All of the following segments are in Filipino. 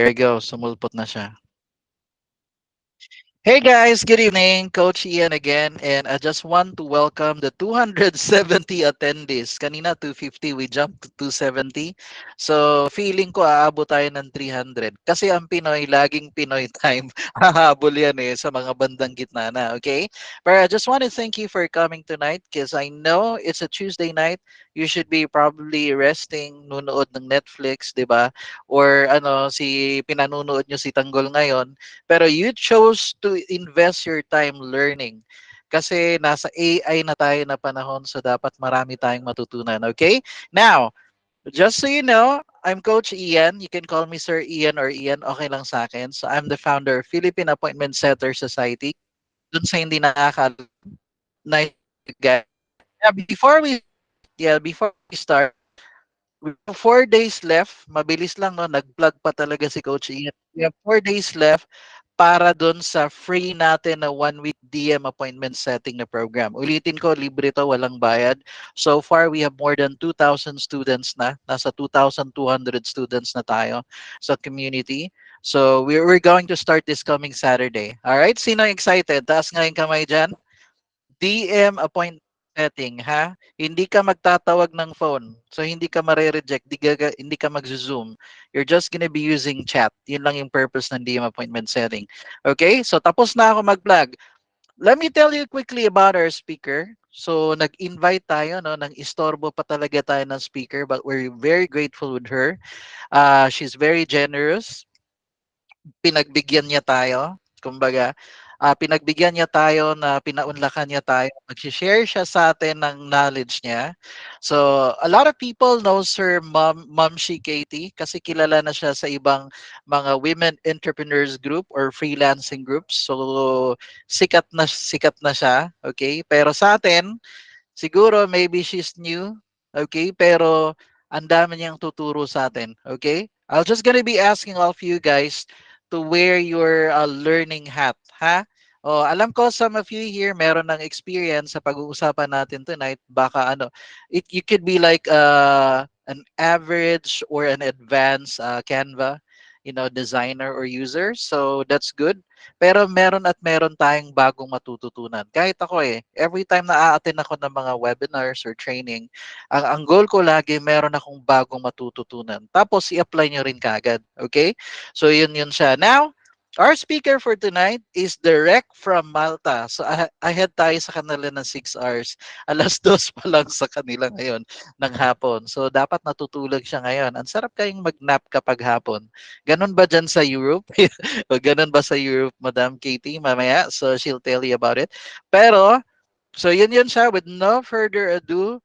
There you go, sumulpot na siya. Hey guys, good evening. Coach Ian again, and I just want to welcome the 270 attendees. Kanina 250, we jumped to 270. So feeling ko aabot tayo ng 300. Kasi ang Pinoy, laging Pinoy time. Hahabol yan sa mga bandang gitna na, okay? But I just want to thank you for coming tonight because I know it's a Tuesday night. You should be probably resting, nunood ng Netflix, di ba? Or pinanunood nyo si Tanggol ngayon, pero you chose to invest your time learning. Kasi nasa AI na tayo na panahon, so dapat marami tayong matutunan. Okay? Now, just so you know, I'm Coach Ian. You can call me Sir Ian or Ian. Okay lang sa akin. So I'm the founder of Philippine Appointment Setter Society. Dun sa hindi nakakalam, nice guy. Before we start, we have 4 days left. Mabilis lang, no? Nag-plug pa talaga si Coach Ian. We have 4 days left para dun sa free natin na 1 week DM appointment setting na program. Ulitin ko, libre to, walang bayad. So far, we have more than 2,000 students na. Nasa 2,200 students na tayo sa community. So we're going to start this coming Saturday. Alright? Sino excited? Taas nga yung kamay dyan. DM appointment setting, ha? Hindi ka magtatawag ng phone. So, hindi ka mare-reject. Hindi ka mag-zoom. You're just gonna be using chat. Yun lang yung purpose ng DM appointment setting. Okay? So, tapos na ako mag-vlog. Let me tell you quickly about our speaker. So, nag-invite tayo, no? Nang istorbo pa talaga tayo ng speaker, but we're very grateful with her. She's very generous. Pinagbigyan niya tayo. Kumbaga, pinagbigyan niya tayo na pinaunlakan niya tayo. Nag-share siya sa atin ng knowledge niya. So, a lot of people knows her Ma'am She Katie kasi kilala na siya sa ibang mga women entrepreneurs group or freelancing groups. So, sikat na siya. Okay? Pero sa atin, siguro maybe she's new, okay? Pero ang dami niyang tuturo sa atin, okay? I'll just gonna be asking all of you guys to wear your learning hat, ha? Oh, alam ko some of you here meron ng experience sa pag-uusapan natin tonight. Baka you could be like an average or an advanced Canva, designer or user. So that's good. Pero meron tayong bagong matututunan. Kahit ako every time na a-attend ako ng mga webinars or training, ang goal ko lagi meron akong bagong matututunan. Tapos i-apply nyo rin kagad. Okay? So yun siya. Now, our speaker for tonight is direct from Malta. So ahead tayo sa kanila ng 6 hours. Alas 2 pa lang sa kanila ngayon ng hapon. So dapat natutulog siya ngayon. Ang sarap kayong mag-nap kapag hapon. Ganun ba dyan sa Europe? O ganun ba sa Europe, Madam Katie? Mamaya, so she'll tell you about it. Pero, so yun siya. With no further ado,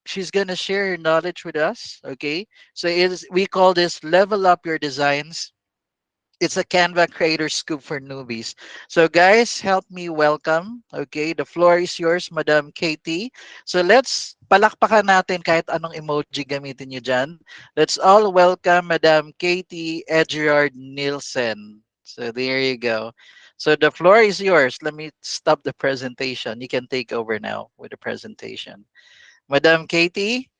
she's gonna share her knowledge with us. Okay? So we call this Level Up Your Designs. It's a Canva creator scoop for newbies. So guys, help me welcome. Okay, the floor is yours, Madam Katie. So let's palakpakan natin kahit anong emoji gamitin niyo dyan. Let's all welcome Madam Katie Edgerard Nielsen. So there you go. So the floor is yours. Let me stop the presentation. You can take over now with the presentation. Madam Katie?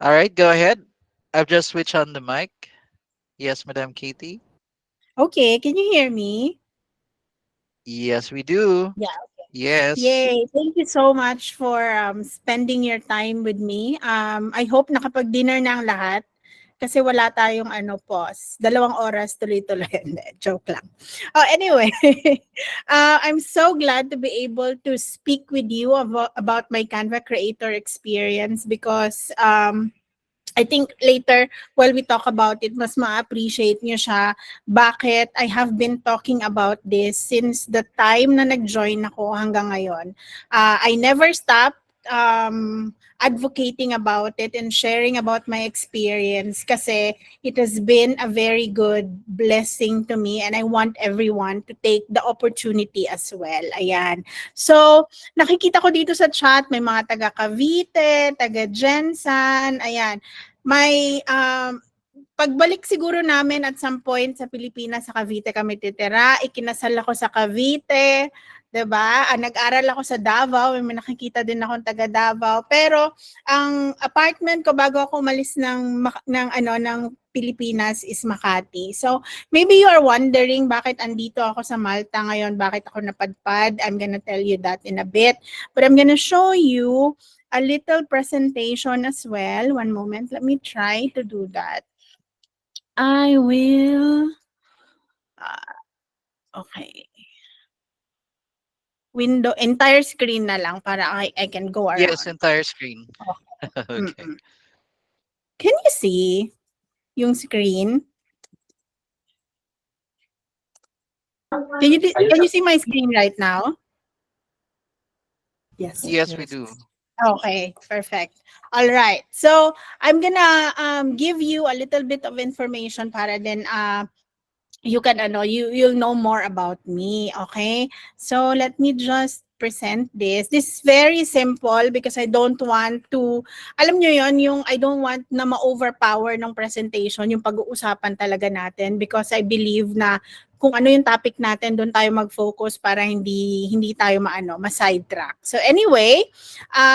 All right, go ahead. I've just switched on the mic. Yes, Madam Katie? Okay, can you hear me? Yes, we do. Yeah. Yes. Yay. Thank you so much for spending your time with me. I hope nakapag-dinner na ang lahat kasi wala tayong pause. 2 oras tuloy-tuloy. Hindi, joke lang. Oh, anyway, I'm so glad to be able to speak with you about my Canva creator experience because I think later while we talk about it, mas ma-appreciate nyo siya bakit I have been talking about this since the time na nag-join ako hanggang ngayon. I never stopped advocating about it and sharing about my experience kasi it has been a very good blessing to me and I want everyone to take the opportunity as well. Ayan. So, nakikita ko dito sa chat, may mga taga Cavite, taga Jensan, ayan. May pagbalik siguro namin at some point sa Pilipinas, sa Cavite kami titira. Ikinasal ako sa Cavite. 'Diba? Nag-aral ako sa Davao, may nakikita din akong taga Davao. Pero ang apartment ko bago ako umalis ng Pilipinas is Makati. So maybe you are wondering bakit andito ako sa Malta ngayon, bakit ako napadpad. I'm gonna tell you that in a bit. But I'm gonna show you a little presentation as well. One moment, let me try to do that. I will, okay. Window, entire screen na lang para I can go Yes, around. entire screen. Okay. Okay. Can you see yung screen? Can you see my screen right now? Yes. Yes, we do. Okay, perfect. All right. So I'm gonna give you a little bit of information para then you can you'll know more about me, okay? So let me just present this. This is very simple because I don't want to, alam nyo yon, yung I don't want na ma-overpower ng presentation, yung pag-uusapan talaga natin, because I believe na kung ano yung topic natin, doon tayo mag-focus para hindi tayo ma-sidetrack. So anyway,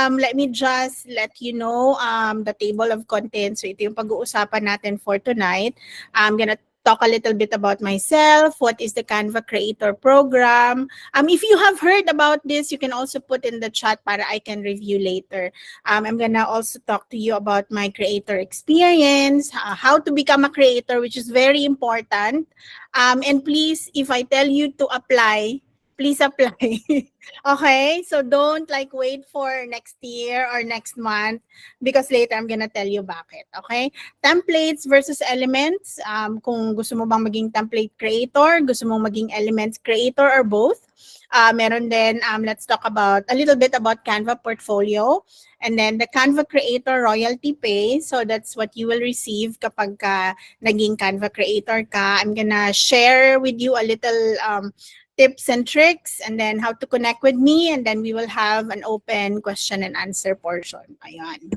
let me just let you know the table of contents. So ito yung pag-uusapan natin for tonight. I'm gonna talk a little bit about myself, what is the Canva Creator Program. If you have heard about this, you can also put in the chat para I can review later. I'm gonna also talk to you about my creator experience, how to become a creator, which is very important. And please, if I tell you to apply, please apply. Okay? So don't wait for next year or next month because later I'm gonna tell you bakit. Okay? Templates versus elements. Kung gusto mo bang maging template creator, gusto mong maging elements creator, or both. Meron din, let's talk about a little bit about Canva portfolio, and then the Canva creator royalty pay. So that's what you will receive kapag naging Canva creator ka. I'm gonna share with you a little tips and tricks, and then how to connect with me, and then we will have an open question and answer portion. Ayan.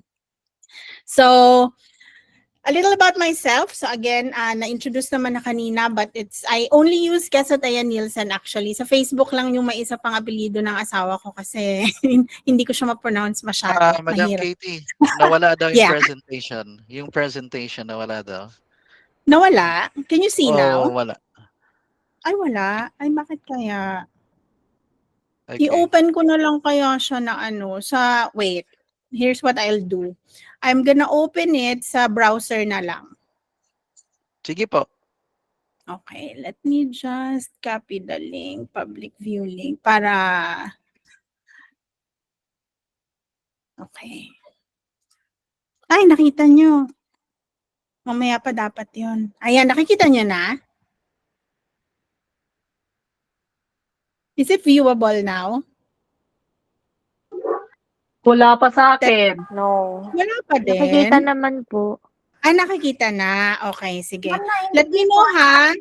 So a little about myself. So again, na-introduce naman na kanina, but I only use Kesataya Nielsen actually. Sa Facebook lang yung may isa pang apelyido ng asawa ko kasi hindi ko siya ma-pronounce masyado. Madam Mahirap. Katie, nawala daw yung Yeah. presentation. Yung presentation nawala daw. Nawala? Can you see now? Wala. Ay, wala. Ay, bakit kaya? Okay. I-open ko na lang kaya siya na wait. Here's what I'll do. I'm gonna open it sa browser na lang. Sige po. Okay, let me just copy the link, public view link, para... Okay. Ay, nakita nyo. Mamaya pa dapat yun. Ayan, nakikita nyo na? Is it viewable now? Wala pa sa akin. No. Wala pa din. Nakikita naman po. Nakikita na. Okay, sige. Ma'am, Let me know, ha?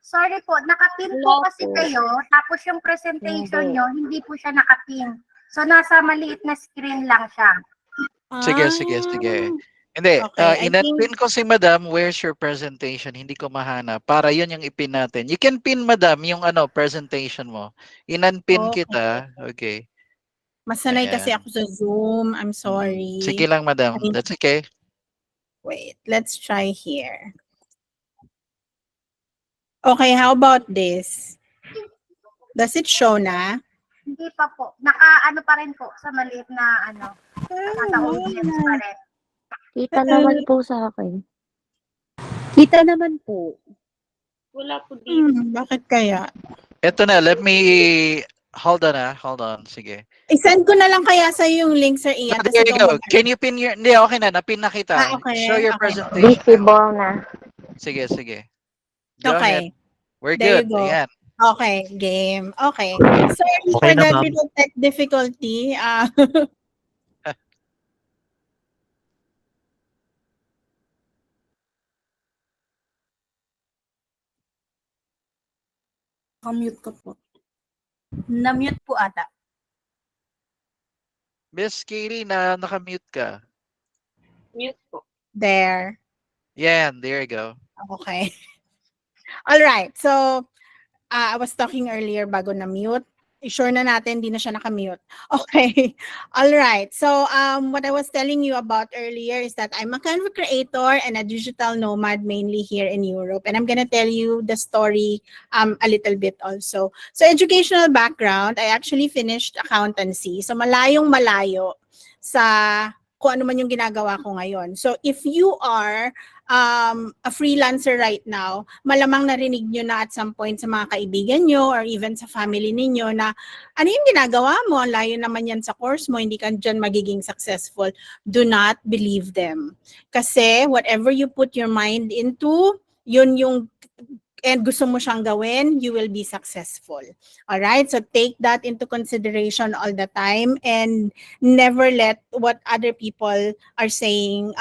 Sorry po, nakapin po Wala kasi po. kayo, tapos yung presentation Hindi. nyo, hindi po siya nakapin. So, nasa maliit na screen lang siya. Sige. Hindi, Okay, I inanpin ko si Madam, where's your presentation? Hindi ko mahanap. Para yun yung ipin natin. You can pin, Madam, yung presentation mo. Inanpin Okay. kita. Okay. Masanay kasi Ayan. ako sa Zoom. I'm sorry. Sige lang, Madam. That's okay. Wait, let's try here. Okay, how about this? Does it show na? Hindi pa po. Naka-ano pa rin po sa maliit na nasa audience pa rin. Kita naman po sa akin. Kita naman po. Wala po dito. Bakit kaya? Ito na, let me... Hold on. Sige. I-send ko na lang kaya sa yung link, Sir Ian. There you go. Can you pin your... Hindi, okay na. Napin na kita. Okay. Show your Okay. presentation. Visible na. Sige. Go ahead. Okay. We're There good. you go. Ayan. Okay, game. Okay. Sorry Okay for na, that ma'am. little tech difficulty. Mute ko po. Na-mute po ata. Miss Katie, nakamute ka. Mute po. There. Yan, there you go. Okay. All right. So, I was talking earlier bago na mute. sure na natin, hindi na siya nakamute. Okay. All right. So, what I was telling you about earlier is that I'm a Canva creator and a digital nomad mainly here in Europe. And I'm gonna tell you the story a little bit also. So, educational background, I actually finished accountancy. So, malayong malayo sa kung ano man yung ginagawa ko ngayon. So, if you are a freelancer right now, malamang narinig nyo na at some point sa mga kaibigan nyo or even sa family ninyo na ano yung ginagawa mo, layo naman yan sa course mo, hindi ka dyan magiging successful. Do not believe them. Kasi whatever you put your mind into, yun yung and gusto mo siyang gawin, you will be successful. All right? So take that into consideration all the time and never let what other people are saying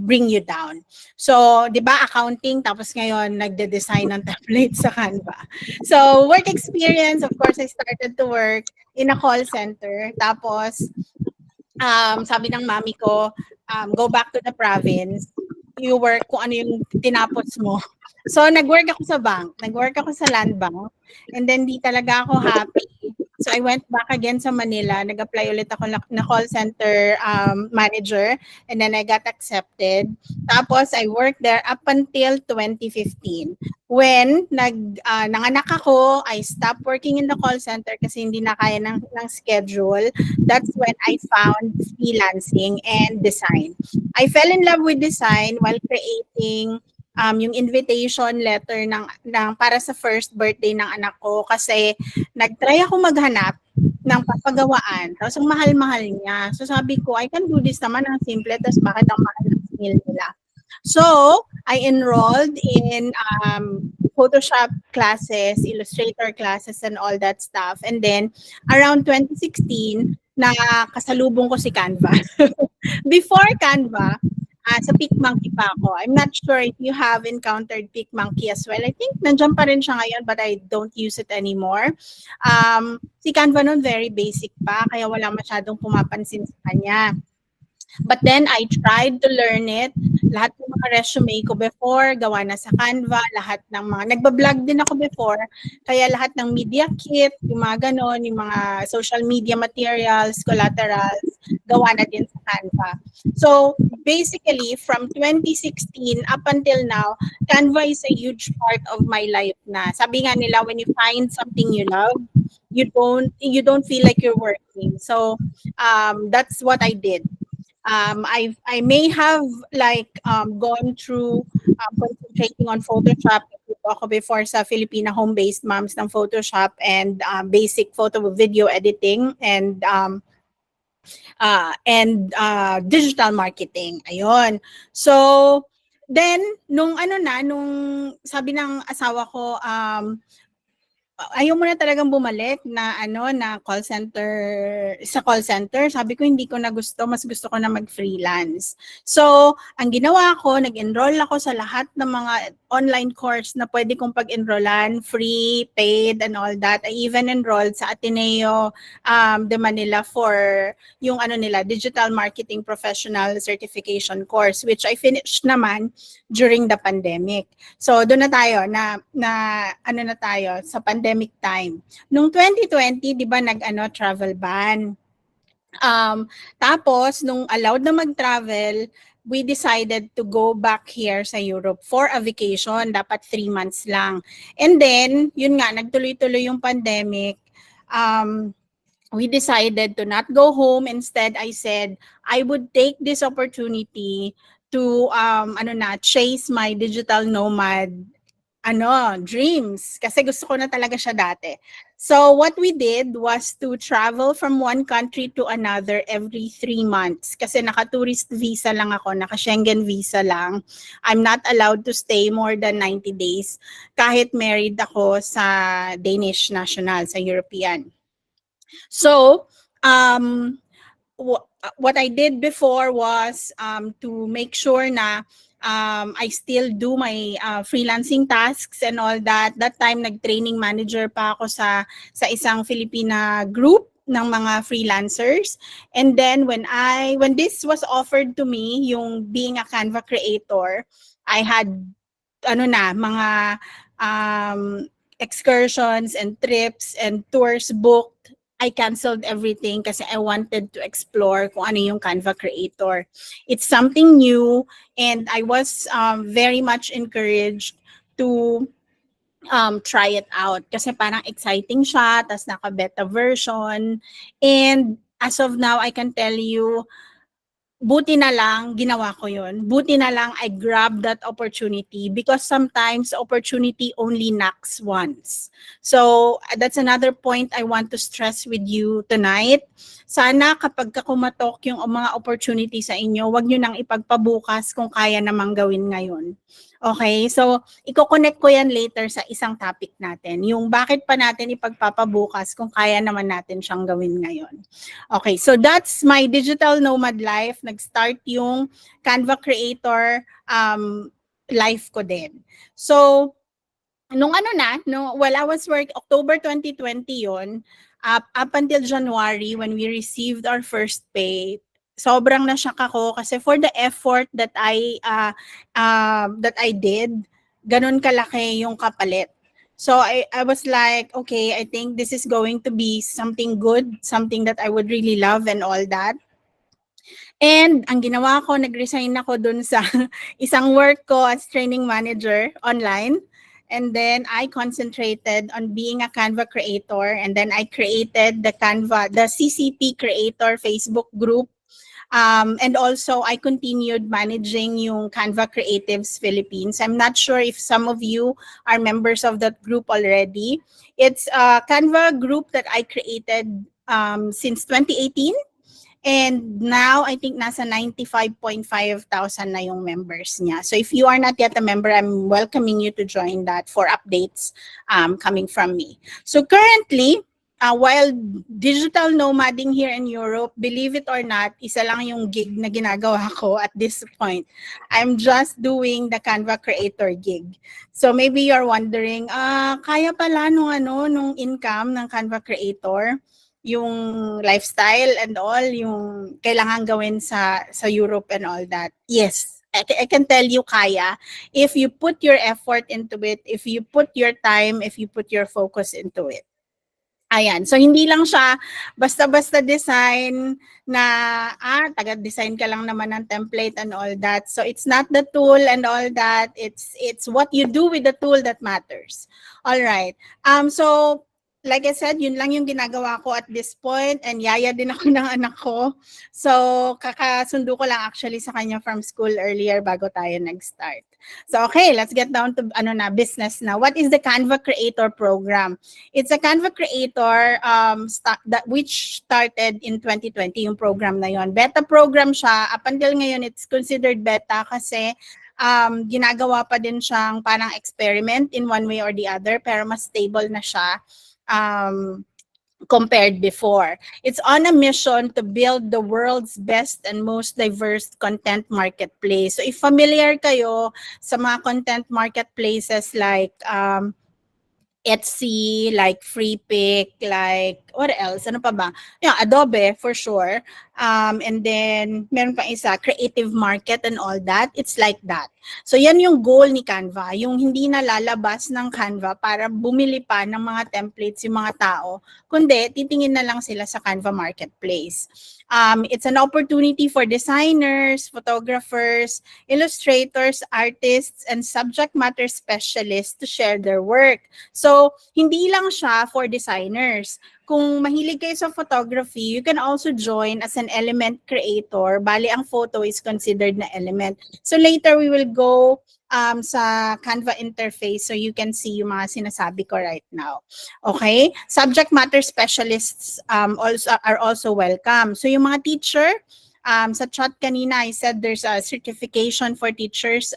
bring you down. So, 'di ba, accounting tapos ngayon nagde-design ng templates sa Canva. So, work experience, of course, I started to work in a call center. Tapos sabi ng mami ko, go back to the province. You work kung ano yung tinapos mo. So, nag-work ako sa bank. Nag-work ako sa land bank. And then, di talaga ako happy. So, I went back again sa Manila. Nag-apply ulit ako na call center manager. And then, I got accepted. Tapos, I worked there up until 2015. When nanganak ako, I stopped working in the call center kasi hindi na kaya ng schedule. That's when I found freelancing and design. I fell in love with design while creating yung invitation letter ng para sa first birthday ng anak ko kasi nag-try ako maghanap ng papagawaan. Tapos ang mahal-mahal niya. So sabi ko, I can do this naman ang simple. Tapos bakit ang mahal ng skill nila? So, I enrolled in Photoshop classes, Illustrator classes, and all that stuff. And then, around 2016, nakasalubong ko si Canva. Before Canva, sa PicMonkey pa ako. I'm not sure if you have encountered PicMonkey as well. I think nandiyan pa rin siya ngayon but I don't use it anymore. Si Canva nun very basic pa kaya wala masyadong pumapansin sa kanya. But then I tried to learn it. Lahat ng mga resume ko before, gawa na sa Canva, lahat ng mga, nagbablog din ako before, kaya lahat ng media kit, yung mga ganon, yung mga social media materials, collaterals, gawa na din sa Canva. So basically, from 2016 up until now, Canva is a huge part of my life na. Sabi nga nila, when you find something you love, you don't feel like you're working. So that's what I did. I may have like gone through concentrating on Photoshop ako before sa Filipina home-based moms ng Photoshop and basic photo video editing and digital marketing. Ayun. So then nung sabi ng asawa ko ayaw mo na talagang bumalik na call center, sabi ko hindi ko na gusto, mas gusto ko na mag-freelance. So, ang ginawa ko, nag-enroll ako sa lahat ng mga online course na pwede kong pag-enrollan, free, paid, and all that. I even enrolled sa Ateneo de Manila for yung Digital Marketing Professional Certification course, which I finished naman during the pandemic. So, doon na tayo, na tayo, sa pandemic time. Nung 2020, di ba travel ban. Tapos, nung allowed na mag-travel, we decided to go back here sa Europe for a vacation. Dapat 3 months lang. And then, yun nga, nagtuloy-tuloy yung pandemic. We decided to not go home. Instead, I said, I would take this opportunity to chase my digital nomad dreams kasi gusto ko na talaga siya dati. So what we did was to travel from one country to another every 3 months kasi naka-tourist visa lang ako, naka-Schengen visa lang. I'm not allowed to stay more than 90 days kahit married ako sa Danish national, sa European. So what I did before was to make sure na I still do my freelancing tasks and all that. That time, nag-training manager pa ako sa isang Filipina group ng mga freelancers. And then, when this was offered to me, yung being a Canva creator, I had, mga excursions and trips and tours booked. I canceled everything kasi I wanted to explore kung ano yung Canva Creator. It's something new and I was very much encouraged to try it out kasi parang exciting siya, tas naka-beta version. And as of now, I can tell you, buti na lang ginawa ko yun. Buti na lang I grabbed that opportunity because sometimes opportunity only knocks once. So that's another point I want to stress with you tonight. Sana kapag kumatok yung mga opportunity sa inyo, wag nyo nang ipagpabukas kung kaya namang gawin ngayon. Okay, so i-connect ko yan later sa isang topic natin, yung bakit pa natin ipagpapabukas kung kaya naman natin siyang gawin ngayon. Okay, so that's my digital nomad life. Nag-start yung Canva Creator life ko din. So, nung while I was October 2020 yon, up until January when we received our first pay, sobrang na-shock ako kasi for the effort that I did, ganun kalaki yung kapalit. So I was like, okay, I think this is going to be something good, something that I would really love and all that. And ang ginawa ko, nag-resign ako dun sa isang work ko as training manager online. And then I concentrated on being a Canva creator. And then I created the CCP Creator Facebook group. And also, I continued managing yung Canva Creatives Philippines. I'm not sure if some of you are members of that group already. It's a Canva group that I created since 2018. And now, I think nasa 95,500 na yung members niya. So if you are not yet a member, I'm welcoming you to join that for updates coming from me. So currently, while digital nomading here in Europe, believe it or not, isa lang yung gig na ginagawa ko at this point. I'm just doing the Canva Creator gig. So maybe you're wondering, kaya pala nung income ng Canva Creator, yung lifestyle and all, yung kailangan gawin sa Europe and all that. Yes, I can tell you kaya if you put your effort into it, if you put your time, if you put your focus into it. Ayan. So, hindi lang siya basta-basta design na, taga-design ka lang naman ng template and all that. So, it's not the tool and all that. It's what you do with the tool that matters. All right. So, like I said, yun lang yung ginagawa ko at this point. And yaya din ako ng anak ko. So, kakasundo ko lang actually sa kanya from school earlier bago tayo nag-start. So, okay, let's get down to business na. What is the Canva Creator Program? It's a Canva Creator which started in 2020, yung program na yon. Beta program siya. Up until ngayon, it's considered beta kasi ginagawa pa din siyang parang experiment in one way or the other, pero mas stable na siya compared before. It's on a mission to build the world's best and most diverse content marketplace. So if familiar kayo sa mga content marketplaces like Etsy, like Freepik, like what else? Ano pa ba? Yeah, Adobe for sure. And then meron pa isa, Creative Market and all that. It's like that. So yan yung goal ni Canva, yung hindi na lalabas ng Canva para bumili pa ng mga templates yung mga tao, kundi titingin na lang sila sa Canva Marketplace. It's an opportunity for designers, photographers, illustrators, artists, and subject matter specialists to share their work. So, hindi lang siya for designers. Kung mahilig kayo sa photography, you can also join as an element creator. Bali, ang photo is considered na element. So later, we will go sa Canva interface so you can see yung mga sinasabi ko right now. Okay? Subject matter specialists are also welcome. So yung mga teacher, sa chat kanina, I said there's a certification for teachers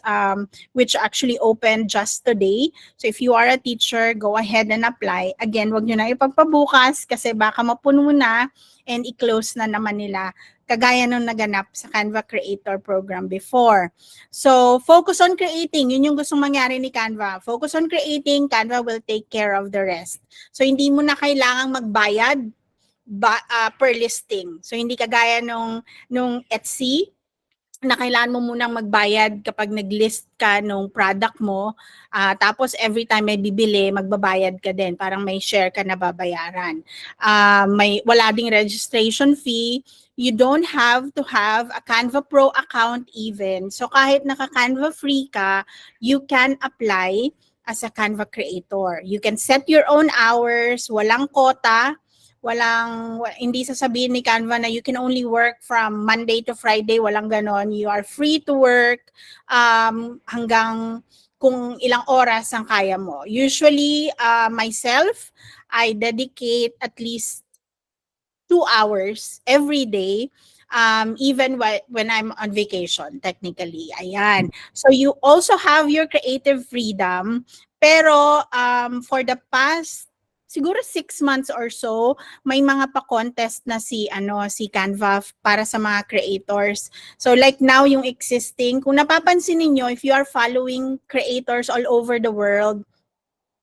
which actually opened just today. So if you are a teacher, go ahead and apply. Again, wag nyo na ipagpabukas kasi baka mapuno na and i-close na naman nila kagaya nung naganap sa Canva Creator Program before. So, focus on creating. Yun yung gustong mangyari ni Canva. Focus on creating, Canva will take care of the rest. So, hindi mo na kailangang magbayad per listing. So, hindi kagaya nung Etsy na kailangan mo munang magbayad kapag nag-list ka nung product mo. Tapos every time may bibili, magbabayad ka din. Parang may share ka na babayaran. Wala ding registration fee. You don't have to have a Canva Pro account even. So kahit naka-Canva free ka, you can apply as a Canva creator. You can set your own hours, walang quota, hindi sasabihin ni Canva na you can only work from Monday to Friday, walang ganon. You are free to work hanggang kung ilang oras ang kaya mo. Usually, myself, I dedicate at least 2 hours every day, even when I'm on vacation, technically. Ayan. So you also have your creative freedom, pero for the past siguro 6 months or so, may mga pa-contest na si Canva para sa mga creators. So like now yung existing, kung napapansin niyo, if you are following creators all over the world,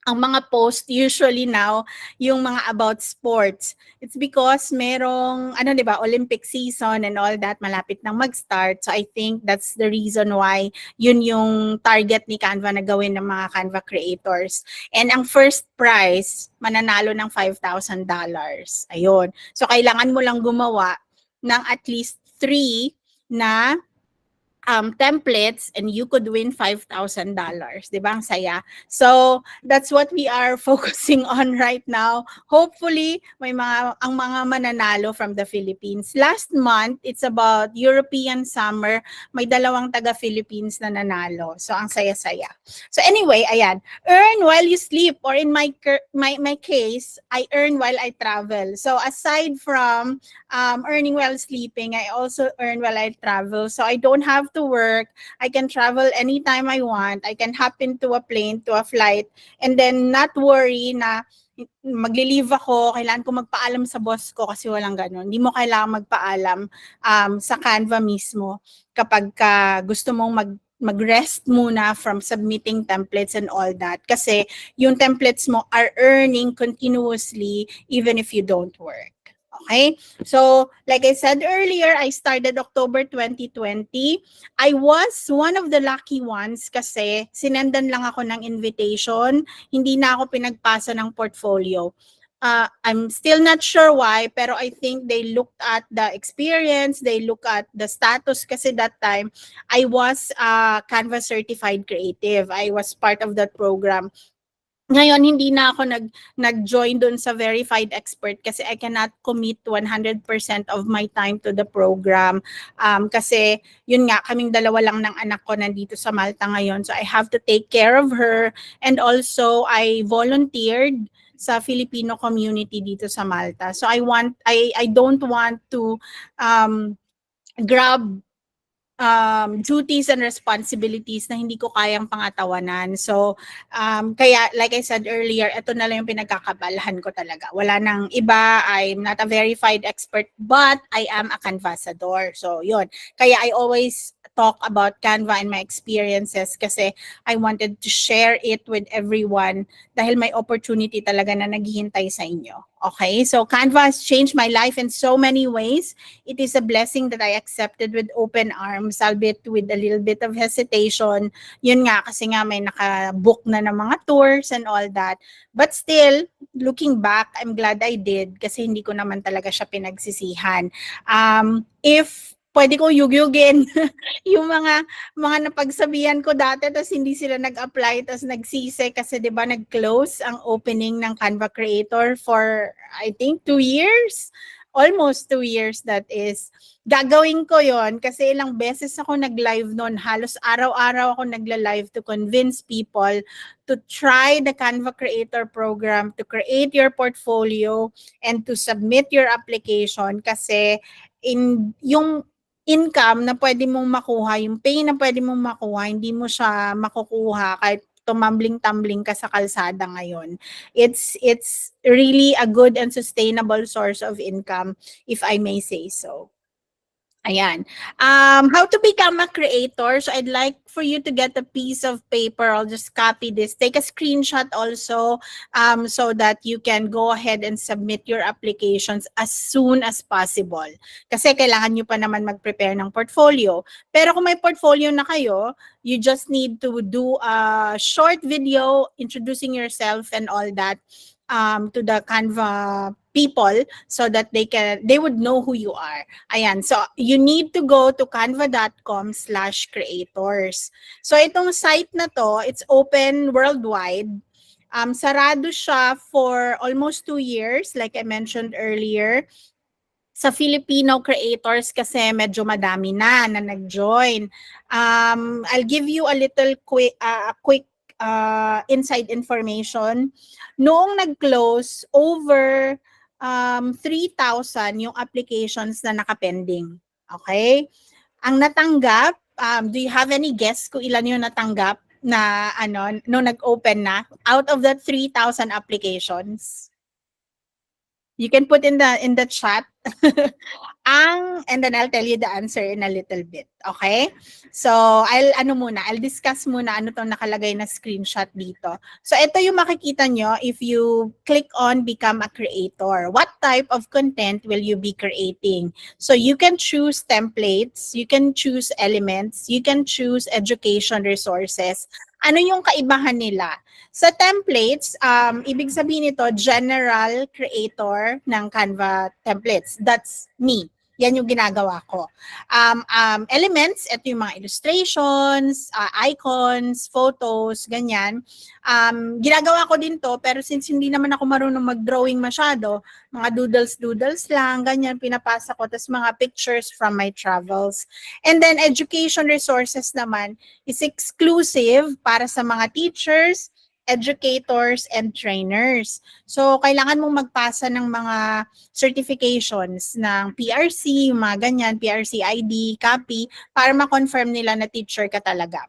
ang mga post usually now yung mga about sports. It's because merong Olympic season and all that malapit nang mag-start. So I think that's the reason why yun yung target ni Canva na gawin ng mga Canva creators. And ang first prize, mananalo ng $5,000. Ayun. So kailangan mo lang gumawa ng at least 3 na templates and you could win $5,000. Diba? Ang saya. So, that's what we are focusing on right now. Hopefully, ang mga mananalo from the Philippines. Last month, it's about European summer. May 2 taga-Philippines na nanalo. So, ang saya-saya. So, anyway, ayan. Earn while you sleep, or in my case, I earn while I travel. So, aside from earning while sleeping, I also earn while I travel. So, I don't have to work. I can travel anytime I want. I can hop into a plane, to a flight, and then not worry na magli-leave ako, kailangan ko magpaalam sa boss ko kasi walang ganun. Hindi mo kailangan magpaalam sa Canva mismo kapag gusto mong mag-rest muna from submitting templates and all that. Kasi yung templates mo are earning continuously even if you don't work. Okay? So, like I said earlier, I started October 2020. I was one of the lucky ones kasi sinendan lang ako ng invitation. Hindi na ako pinagpasa ng portfolio. I'm still not sure why, pero I think they looked at the experience, they look at the status kasi that time, I was Canva certified creative. I was part of that program. Ngayon, hindi na ako nag-join doon sa verified expert kasi I cannot commit 100% of my time to the program. Kasi yun nga, kaming 2 lang ng anak ko nandito sa Malta ngayon. So I have to take care of her. And also, I volunteered sa Filipino community dito sa Malta. So I don't want to grab duties and responsibilities na hindi ko kayang pangatawanan. So, kaya like I said earlier, ito na lang yung pinagkakabalahan ko talaga. Wala nang iba, I'm not a verified expert, but I am a Canvasador. So, yun. Kaya I always talk about Canva and my experiences kasi I wanted to share it with everyone dahil may opportunity talaga na naghihintay sa inyo. Okay? So, Canva has changed my life in so many ways. It is a blessing that I accepted with open arms, albeit with a little bit of hesitation. Yun nga, kasi nga may naka-book na ng mga tours and all that. But still, looking back, I'm glad I did kasi hindi ko naman talaga siya pinagsisihan. If pwede kong yugyugin yung mga napagsabihan ko dati tapos hindi sila nag-apply tapos nagsisi kasi 'di ba nag-close ang opening ng Canva Creator for I think 2 years. Almost 2 years that is. Gagawin ko yon kasi ilang beses ako nag-live noon. Halos araw-araw ako nagla-live to convince people to try the Canva Creator program, to create your portfolio, and to submit your application kasi yung income na pwede mong makuha, yung pay na pwede mong makuha, hindi mo siya makukuha kahit tumambling-tumbling ka sa kalsada ngayon. It's really a good and sustainable source of income, if I may say so. Ayan. How to become a creator. So I'd like for you to get a piece of paper. I'll just copy this. Take a screenshot also so that you can go ahead and submit your applications as soon as possible. Kasi kailangan nyo pa naman mag-prepare ng portfolio. Pero kung may portfolio na kayo, you just need to do a short video introducing yourself and all that to the Canva people so that they would know who you are. Ayan, so you need to go to canva.com/creators. So itong site na to, it's open worldwide. Sarado siya for almost 2 years, like I mentioned earlier. Sa Filipino creators kasi medyo madami na nag-join. I'll give you a little quick inside information. Noong nag-close, over 3,000 yung applications na nakapending. Okay? Ang natanggap, do you have any guess kung ilan yung natanggap na no nag-open na out of the 3,000 applications? You can put in the chat and then I'll tell you the answer in a little bit. Okay? So, I'll discuss muna ano tong nakalagay na screenshot dito. So, ito yung makikita nyo if you click on become a creator. What type of content will you be creating? So, you can choose templates, you can choose elements, you can choose education resources. Ano yung kaibahan nila? Sa templates, ibig sabihin nito, general creator ng Canva templates. That's me. Yan yung ginagawa ko. Elements, ito yung mga illustrations, icons, photos, ganyan. Ginagawa ko din to, pero since hindi naman ako marunong mag-drawing masyado, mga doodles lang, ganyan, pinapasa ko. Tapos mga pictures from my travels. And then education resources naman is exclusive para sa mga teachers, educators, and trainers. So, kailangan mong magpasa ng mga certifications ng PRC, mga ganyan, PRC ID, copy, para ma-confirm nila na teacher ka talaga.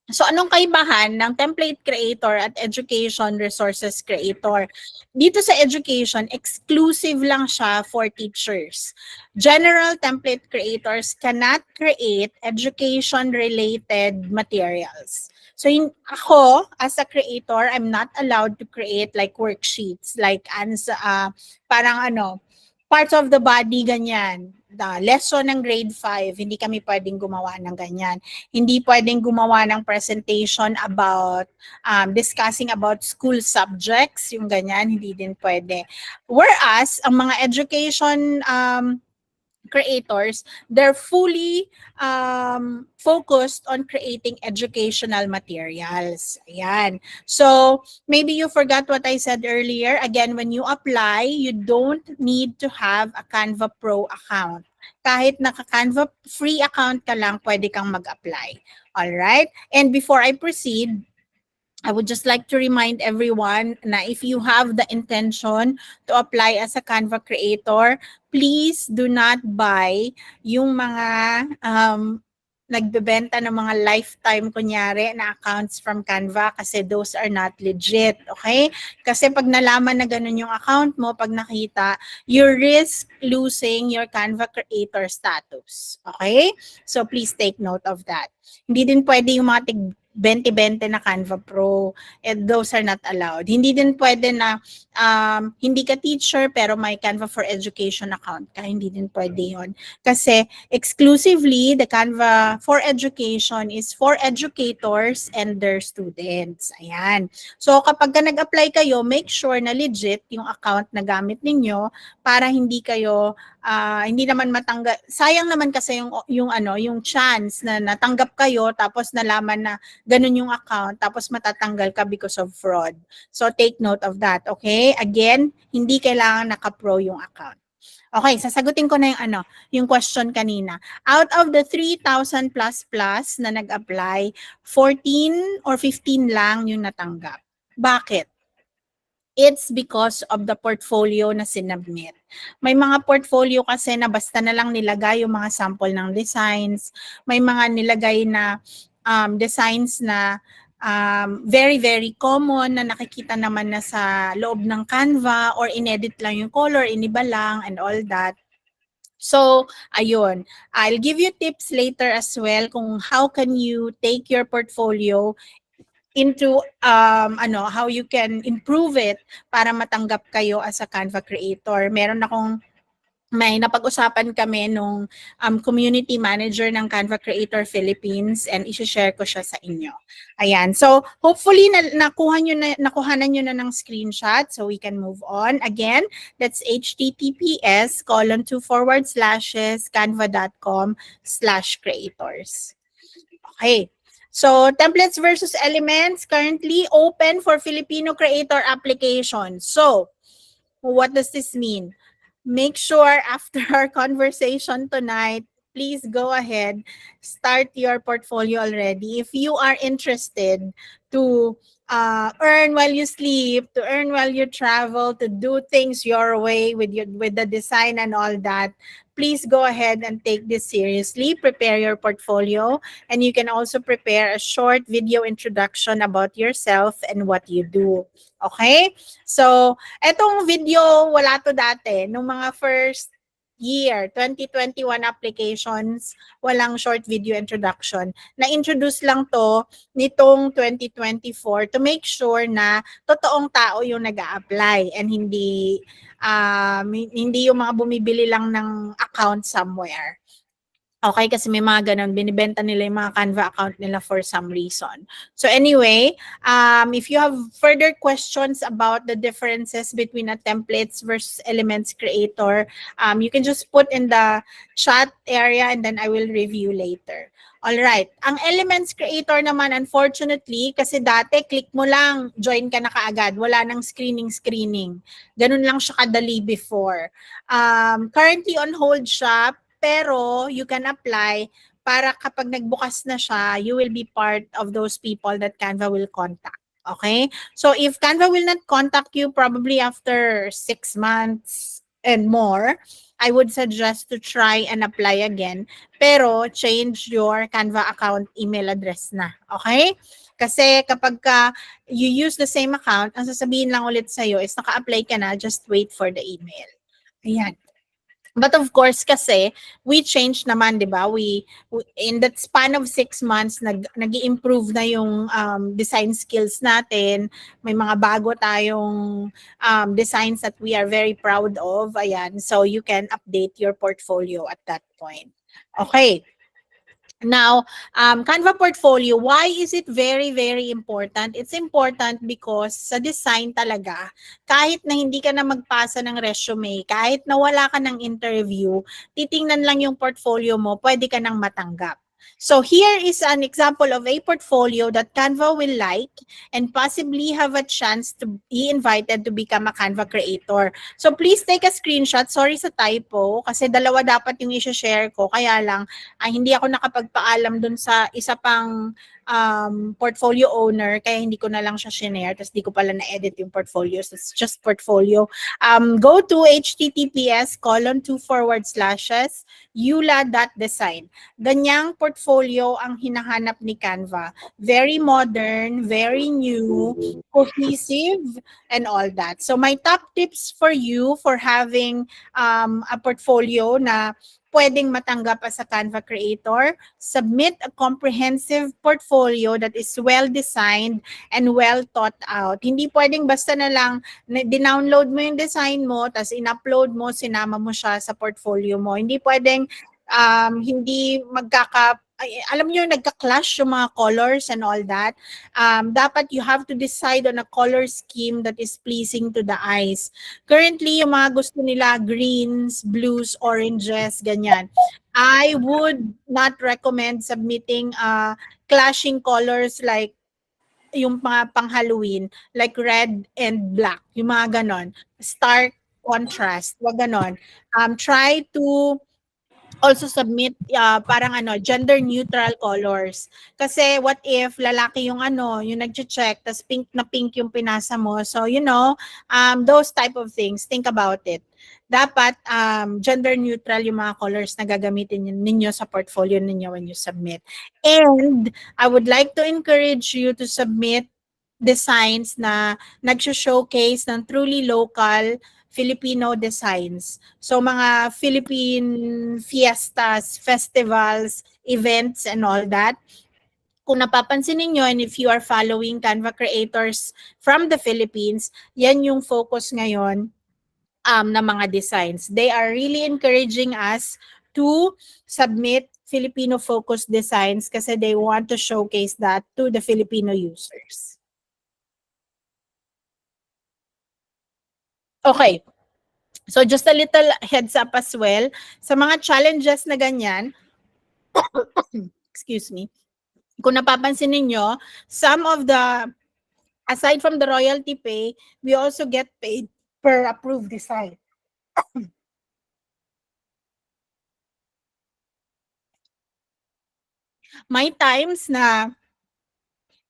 So, anong kaibahan ng template creator at education resources creator? Dito sa education, exclusive lang siya for teachers. General template creators cannot create education-related materials. So, ako, as a creator, I'm not allowed to create like worksheets, like parang parts of the body, ganyan. The lesson ng grade 5, hindi kami pwedeng gumawa ng ganyan. Hindi pwedeng gumawa ng presentation about discussing about school subjects, yung ganyan, hindi din pwede. Whereas, ang mga education creators, they're fully focused on creating educational materials. Ayan. So, maybe you forgot what I said earlier. Again, when you apply, you don't need to have a Canva Pro account. Kahit naka-Canva free account ka lang, pwede kang mag-apply. Alright? And before I proceed, I would just like to remind everyone na if you have the intention to apply as a Canva creator, please do not buy yung mga nagbebenta ng mga lifetime kunyari na accounts from Canva kasi those are not legit, okay? Kasi pag nalaman na ganun yung account mo, pag nakita, you risk losing your Canva creator status, okay? So please take note of that. Hindi din pwede yung mga 20-20 na Canva Pro. And those are not allowed. Hindi din pwede na hindi ka teacher pero may Canva for Education account ka. Hindi din pwede yun. Kasi exclusively, the Canva for Education is for educators and their students. Ayan. So kapag ka nag-apply kayo, make sure na legit yung account na gamit ninyo para hindi kayo hindi naman matanggal. Sayang naman kasi yung chance na natanggap kayo tapos nalaman na ganun yung account tapos matatanggal ka because of fraud. So take note of that, okay? Again, hindi kailangan naka-pro yung account. Okay, sasagutin ko na yung question kanina. Out of the 3,000 plus na nag-apply, 14 or 15 lang yung natanggap. Bakit? It's because of the portfolio na sinubmit. May mga portfolio kasi na basta na lang nilagay yung mga sample ng designs. May mga nilagay na designs na very, very common na nakikita naman na sa loob ng Canva or inedit lang yung color, iniba lang and all that. So, ayun. I'll give you tips later as well kung how can you take your portfolio into how you can improve it para matanggap kayo as a Canva creator. May napag-usapan kami nung community manager ng Canva Creator Philippines and i-share ko siya sa inyo. Ayan. So, hopefully nakuhanan nyo na ng screenshot so we can move on. Again, that's https://canva.com/creators. Okay. So, templates versus elements currently open for Filipino creator application. So, what does this mean? Make sure after our conversation tonight, please go ahead, start your portfolio already. If you are interested to earn while you sleep, to earn while you travel, to do things your way with the design and all that, please go ahead and take this seriously. Prepare your portfolio, and you can also prepare a short video introduction about yourself and what you do. Okay? So, etong video, wala to dati. Nung mga first year, 2021 applications, walang short video introduction. Na-introduce lang to nitong 2024 to make sure na totoong tao yung nag-a-apply and hindi yung mga bumibili lang ng account somewhere. Okay, kasi may mga ganun, binibenta nila yung mga Canva account nila for some reason. So anyway, if you have further questions about the differences between a templates versus elements creator, you can just put in the chat area and then I will review later. Alright, ang elements creator naman, unfortunately, kasi dati click mo lang, join ka na kaagad, wala nang screening. Ganun lang siya kadali before. Currently on hold siya, pero you can apply para kapag nagbukas na siya, you will be part of those people that Canva will contact. Okay? So if Canva will not contact you probably after 6 months and more, I would suggest to try and apply again. Pero change your Canva account email address na. Okay? Kasi kapag you use the same account, ang sasabihin lang ulit sa'yo is naka-apply ka na, just wait for the email. Ayan. But of course, kasi we changed naman, di ba? We in that span of 6 months, nag-i-improve na yung design skills natin. May mga bago tayong designs that we are very proud of. Ayan. So you can update your portfolio at that point. Okay. Now, Canva portfolio, why is it very, very important? It's important because sa design talaga, kahit na hindi ka na magpasa ng resume, kahit na wala ka ng interview, titingnan lang yung portfolio mo, pwede ka nang matanggap. So here is an example of a portfolio that Canva will like and possibly have a chance to be invited to become a Canva creator. So please take a screenshot. Sorry sa typo kasi dalawa dapat yung i-share ko. Kaya lang hindi ako nakapagpaalam dun sa isa pang portfolio owner kaya hindi ko na lang siya shinare tapos di ko pala na-edit yung portfolio. So it's just portfolio. Go to https://eula.design. Ganyang portfolio ang hinahanap ni Canva. Very modern, very new, cohesive, and all that. So my top tips for you for having a portfolio na pwedeng matanggap as a Canva creator, submit a comprehensive portfolio that is well-designed and well thought out. Hindi pwedeng basta na lang dinownload mo yung design mo, tapos in-upload mo, sinama mo siya sa portfolio mo. Hindi pwedeng hindi alam niyo, nagka-clash yung mga colors and all that. Dapat you have to decide on a color scheme that is pleasing to the eyes. Currently, yung mga gusto nila, greens, blues, oranges, ganyan. I would not recommend submitting clashing colors like yung mga pang-Halloween, like red and black, yung mga ganon. Stark contrast, wag ganon. Try to also submit parang gender neutral colors. Kasi what if lalaki yung yung nagche-check tas pink na pink yung pinasa mo. So those type of things, think about it. Dapat gender neutral yung mga colors na gagamitin ninyo sa portfolio ninyo when you submit. And I would like to encourage you to submit designs na nag-showcase ng truly local Filipino designs. So mga Philippine fiestas, festivals, events, and all that. Kung napapansin ninyo, and if you are following Canva creators from the Philippines, yan yung focus ngayon na mga designs. They are really encouraging us to submit Filipino-focused designs kasi they want to showcase that to the Filipino users. Okay. So just a little heads up as well. Sa mga challenges na ganyan, excuse me, kung napapansin ninyo, some of the, aside from the royalty pay, we also get paid per approved design. May times na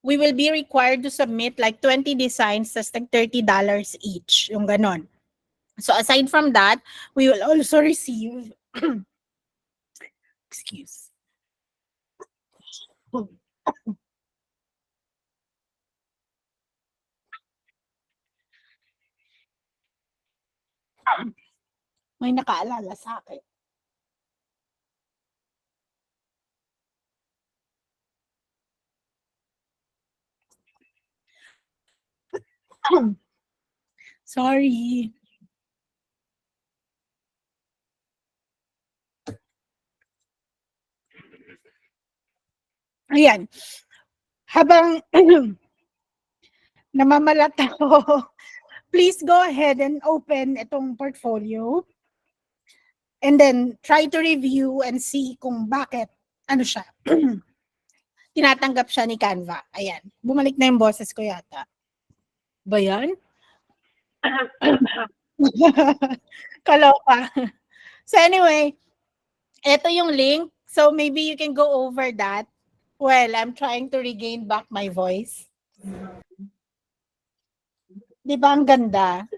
we will be required to submit like 20 designs, tas like $30 each, yung ganon. So aside from that, we will also receive, excuse. May nakaalala sa akin. Sorry. Ayan. Habang namamalat ako, please go ahead and open itong portfolio. And then try to review and see kung bakit, ano siya, tinatanggap siya ni Canva. Ayan. Bumalik na yung boses ko yata. Ba yan? Kaloka. So anyway, ito yung link. So maybe you can go over that. Well, I'm trying to regain back my voice. Di ba ang ganda?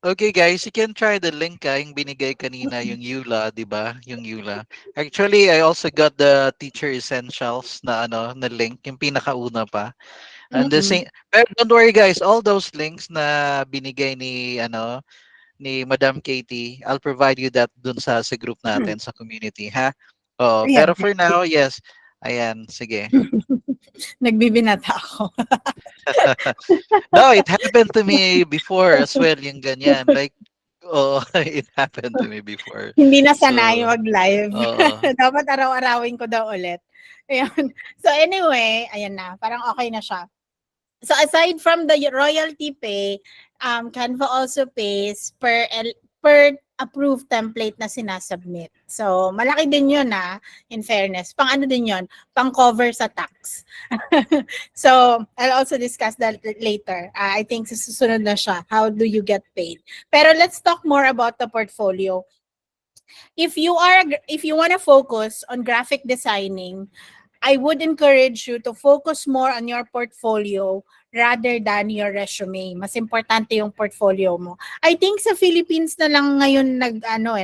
Okay guys, you can try the link yung binigay kanina, yung EULA, di ba? Yung EULA. Actually, I also got the Teacher Essentials na na link, yung pinakauna pa. And the same, pero don't worry guys, all those links na binigay ni ni Madam Katie, I'll provide you that dun sa group natin sa community, ha? Oh, Ayan. pero for now, yes. Ayan, sige. Nagbibinata ako. No, it happened to me before as well, yung ganyan. Like, oh, it happened to me before. Hindi na sanay So, mag-live. oo. Dapat araw-arawin ko daw ulit. Ayan. So anyway, ayan na. Parang okay na siya. So aside from the royalty pay, Canva also pays per approved template na sinasubmit. So malaki din yun in fairness. Pang ano din yun? Pang cover sa tax. So I'll also discuss that later. I think susunod na siya. How do you get paid? Pero let's talk more about the portfolio. If you want to focus on graphic designing, I would encourage you to focus more on your portfolio rather than your resume. Mas importante yung portfolio mo. I think sa Philippines na lang ngayon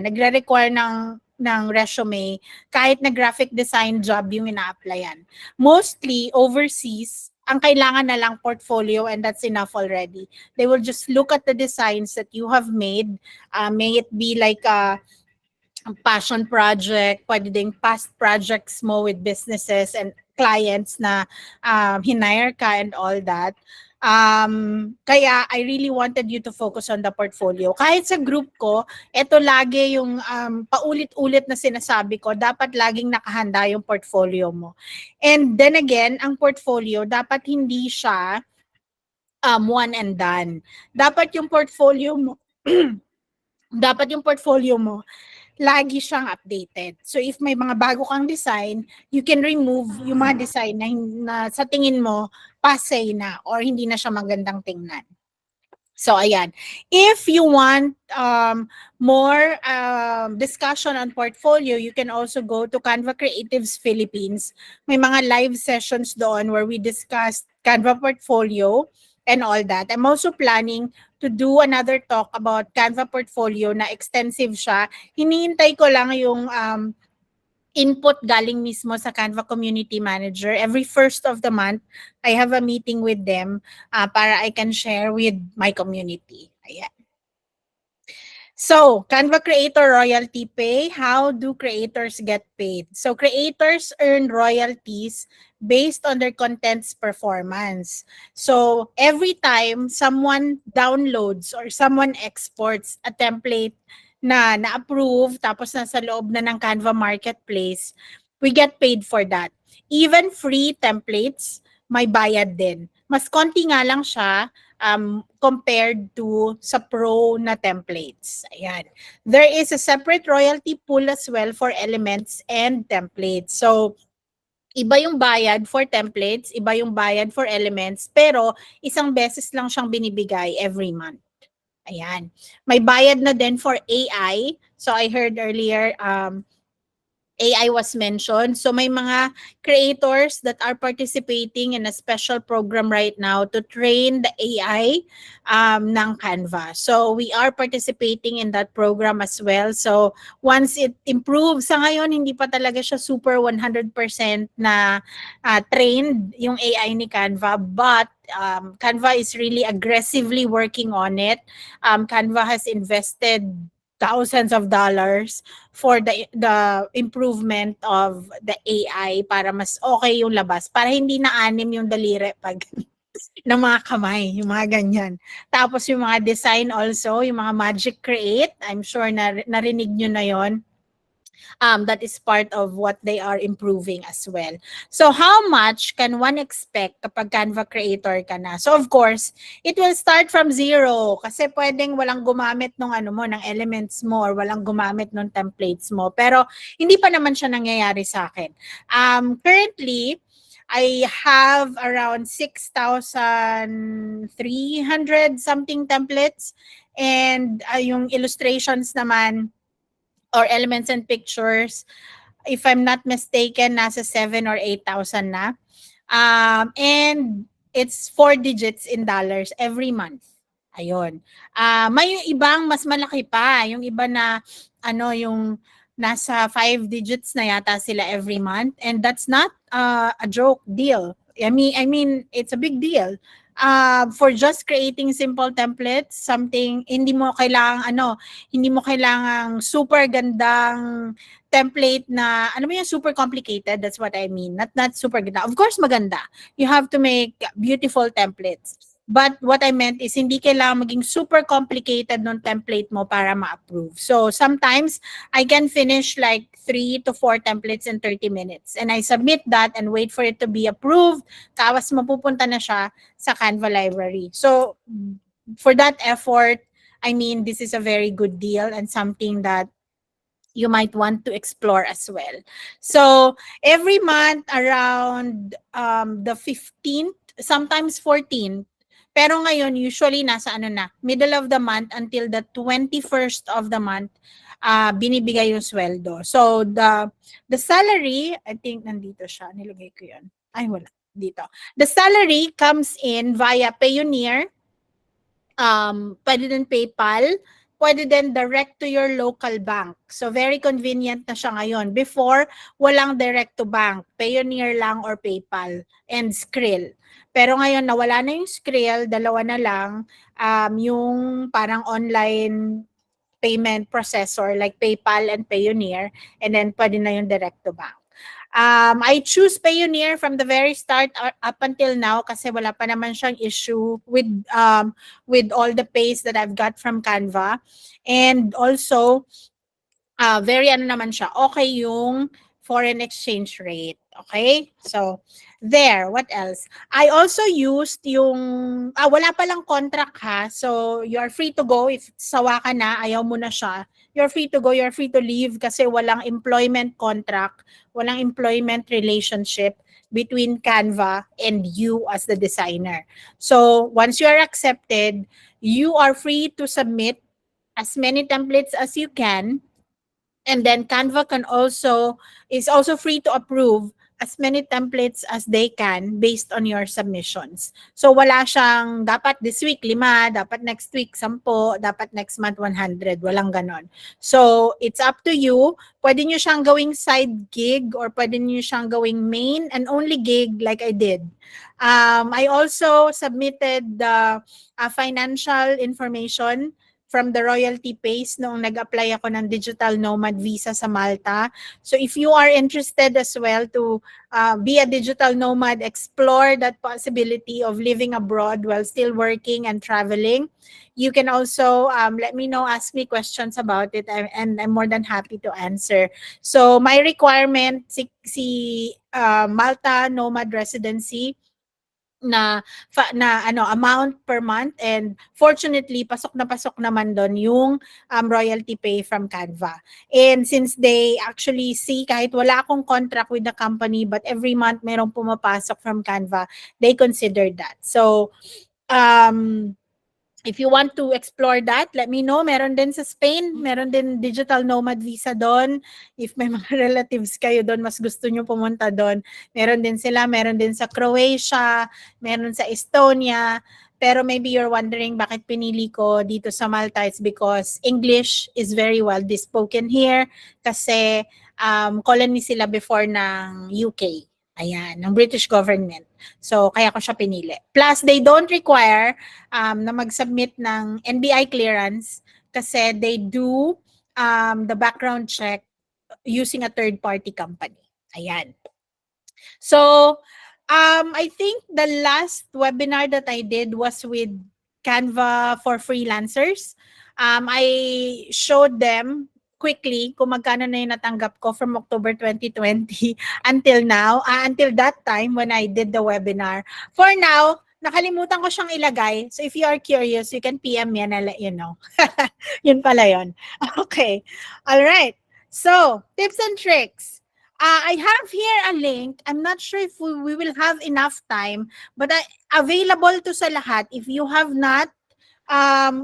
nagre-require ng resume kahit na graphic design job yung ina-applyan. Mostly overseas, ang kailangan na lang portfolio and that's enough already. They will just look at the designs that you have made. May it be like a passion project, pwede ding past projects mo with businesses and clients na hinire ka and all that. Kaya I really wanted you to focus on the portfolio. Kahit sa group ko, ito lagi yung paulit-ulit na sinasabi ko, dapat laging nakahanda yung portfolio mo. And then again, ang portfolio, dapat hindi siya one and done. Dapat yung portfolio mo, lagi siyang updated. So if may mga bago kang design, you can remove yung mga design na sa tingin mo passé na or hindi na siya magandang tingnan. So ayan, if you want more discussion on portfolio, you can also go to Canva Creatives Philippines. May mga live sessions doon where we discuss Canva portfolio and all that. I'm also planning to do another talk about Canva portfolio na extensive siya. Hinihintay ko lang yung input galing mismo sa Canva Community Manager. Every first of the month, I have a meeting with them para I can share with my community. Ayan. So, Canva Creator Royalty Pay, how do creators get paid? So, creators earn royalties based on their content's performance. So, every time someone downloads or someone exports a template na na-approve tapos nasa loob na ng Canva Marketplace, we get paid for that. Even free templates, may bayad din. Mas konti nga lang siya compared to sa pro na templates. Ayan. There is a separate royalty pool as well for elements and templates. So, iba yung bayad for templates, iba yung bayad for elements, pero isang beses lang siyang binibigay every month. Ayan. May bayad na din for AI. So, I heard earlier, AI was mentioned. So may mga creators that are participating in a special program right now to train the AI ng Canva. So we are participating in that program as well. So once it improves, sa ngayon hindi pa talaga siya super 100% na trained yung AI ni Canva, but Canva is really aggressively working on it. Canva has invested thousands of dollars for the improvement of the AI para mas okay yung labas, para hindi na anim yung daliri pag ng mga kamay, yung mga ganyan. Tapos yung mga design also, yung mga Magic Create, I'm sure na narinig nyo na yon. That is part of what they are improving as well. So how much can one expect kapag Canva creator ka na? So of course, it will start from zero kasi pwedeng walang gumamit ng ng elements mo or walang gumamit ng templates mo. Pero hindi pa naman siya nangyayari sa akin. Currently, I have around 6,300 something templates, and yung illustrations naman or elements and pictures, if I'm not mistaken, nasa 7 or 8,000 na. And it's 4 digits in dollars every month. Ayun. May ibang mas malaki pa. Yung iba na, yung nasa 5 digits na yata sila every month. And that's not a joke deal. I mean, it's a big deal. For just creating simple templates, something hindi mo kailangang super gandang template na super complicated. That's what I mean. Not super ganda. Of course maganda. You have to make beautiful templates. But what I meant is hindi kailangan maging super complicated ng template mo para ma-approve. So sometimes I can finish like 3 to 4 templates in 30 minutes. And I submit that and wait for it to be approved. Tapos mapupunta na siya sa Canva library. So for that effort, I mean, this is a very good deal and something that you might want to explore as well. So every month around the 15th, sometimes 14th, pero ngayon usually nasa middle of the month until the 21st of the month, binibigay yung sweldo. So the salary, I think nandito siya, nilagay ko yun. Ay wala, dito. The salary comes in via Payoneer, pwede din PayPal, pwede din direct to your local bank. So very convenient na siya ngayon. Before, walang direct to bank. Payoneer lang or PayPal and Skrill. Pero ngayon, nawala na yung Skrill, dalawa na lang, yung parang online payment processor like PayPal and Payoneer, and then pwede na yung direct to bank. I choose Payoneer from the very start up until now kasi wala pa naman siyang issue with all the pays that I've got from Canva. And also, very naman siya, okay yung foreign exchange rate. Okay? So, there. What else? I also used yung, wala palang contract ha. So, you're free to go. If sawa ka na, ayaw mo na siya, you're free to go, you're free to leave kasi walang employment contract, walang employment relationship between Canva and you as the designer. So, once you are accepted, you are free to submit as many templates as you can. And then Canva is also free to approve as many templates as they can based on your submissions. So wala siyang dapat this week 5, dapat next week 10, dapat next month 100, walang ganon. So it's up to you. Pwede nyo siyang gawing side gig or pwede nyo siyang gawing main and only gig like I did. I also submitted the financial information from the royalty pays noong nag-apply ako ng digital nomad visa sa Malta. So if you are interested as well to be a digital nomad, explore that possibility of living abroad while still working and traveling, you can also let me know, ask me questions about it, and I'm more than happy to answer. So my requirement, si Malta Nomad Residency, na amount per month, and fortunately pasok naman doon yung royalty pay from Canva. And since they actually see kahit wala akong contract with the company but every month merong pumapasok from Canva, they consider that. So if you want to explore that, let me know. Meron din sa Spain, meron din digital nomad visa doon. If may mga relatives kayo doon, mas gusto nyo pumunta doon, meron din sila. Meron din sa Croatia, meron sa Estonia. Pero maybe you're wondering bakit pinili ko dito sa Malta. It's because English is very well spoken here. Kasi colony sila before ng UK. Ayan, ng British government. So, kaya ko siya pinili. Plus, they don't require na mag-submit ng NBI clearance kasi they do the background check using a third-party company. Ayan. So, I think the last webinar that I did was with Canva for freelancers. I showed them quickly kung magkano na yung natanggap ko from October 2020 until now, until that time when I did the webinar. For now, nakalimutan ko siyang ilagay. So if you are curious, you can PM me and I'll let you know. Yun pala yun. Okay. All right. So, tips and tricks. I have here a link. I'm not sure if we will have enough time, but available to sa lahat. If you have not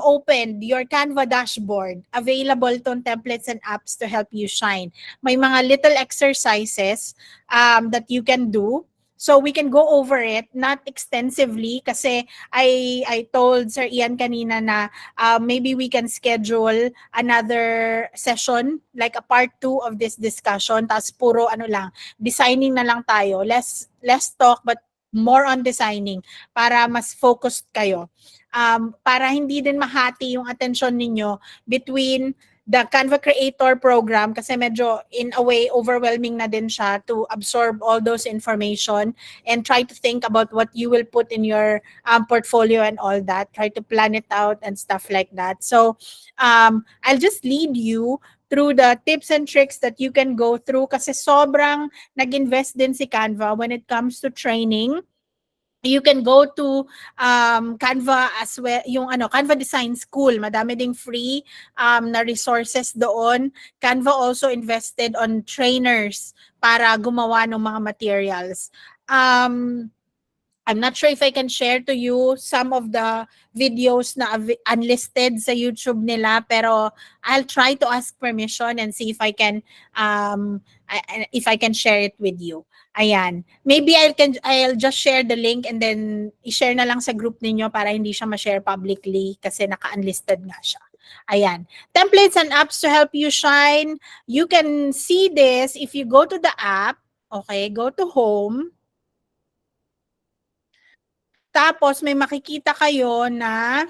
opened your Canva dashboard, available tong templates and apps to help you shine. May mga little exercises that you can do. So we can go over it, not extensively, kasi I told Sir Ian kanina na maybe we can schedule another session, like a part 2 of this discussion, tas puro designing na lang tayo. Less talk, but more on designing para mas focused kayo. Para hindi din mahati yung attention ninyo between the Canva Creator program kasi medyo in a way overwhelming na din siya to absorb all those information and try to think about what you will put in your portfolio and all that. Try to plan it out and stuff like that. So I'll just lead you through the tips and tricks that you can go through kasi sobrang nag-invest din si Canva when it comes to training. You can go to Canva as well, yung Canva Design School. Madami ding free na resources doon. Canva also invested on trainers para gumawa ng mga materials. I'm not sure if I can share to you some of the videos na unlisted sa YouTube nila, pero I'll try to ask permission and see if I can share it with you. Ayan. Maybe I'll just share the link and then i-share na lang sa group ninyo para hindi siya ma-share publicly kasi naka-unlisted nga siya. Ayan. Templates and apps to help you shine. You can see this if you go to the app. Okay, go to home. Tapos may makikita kayo na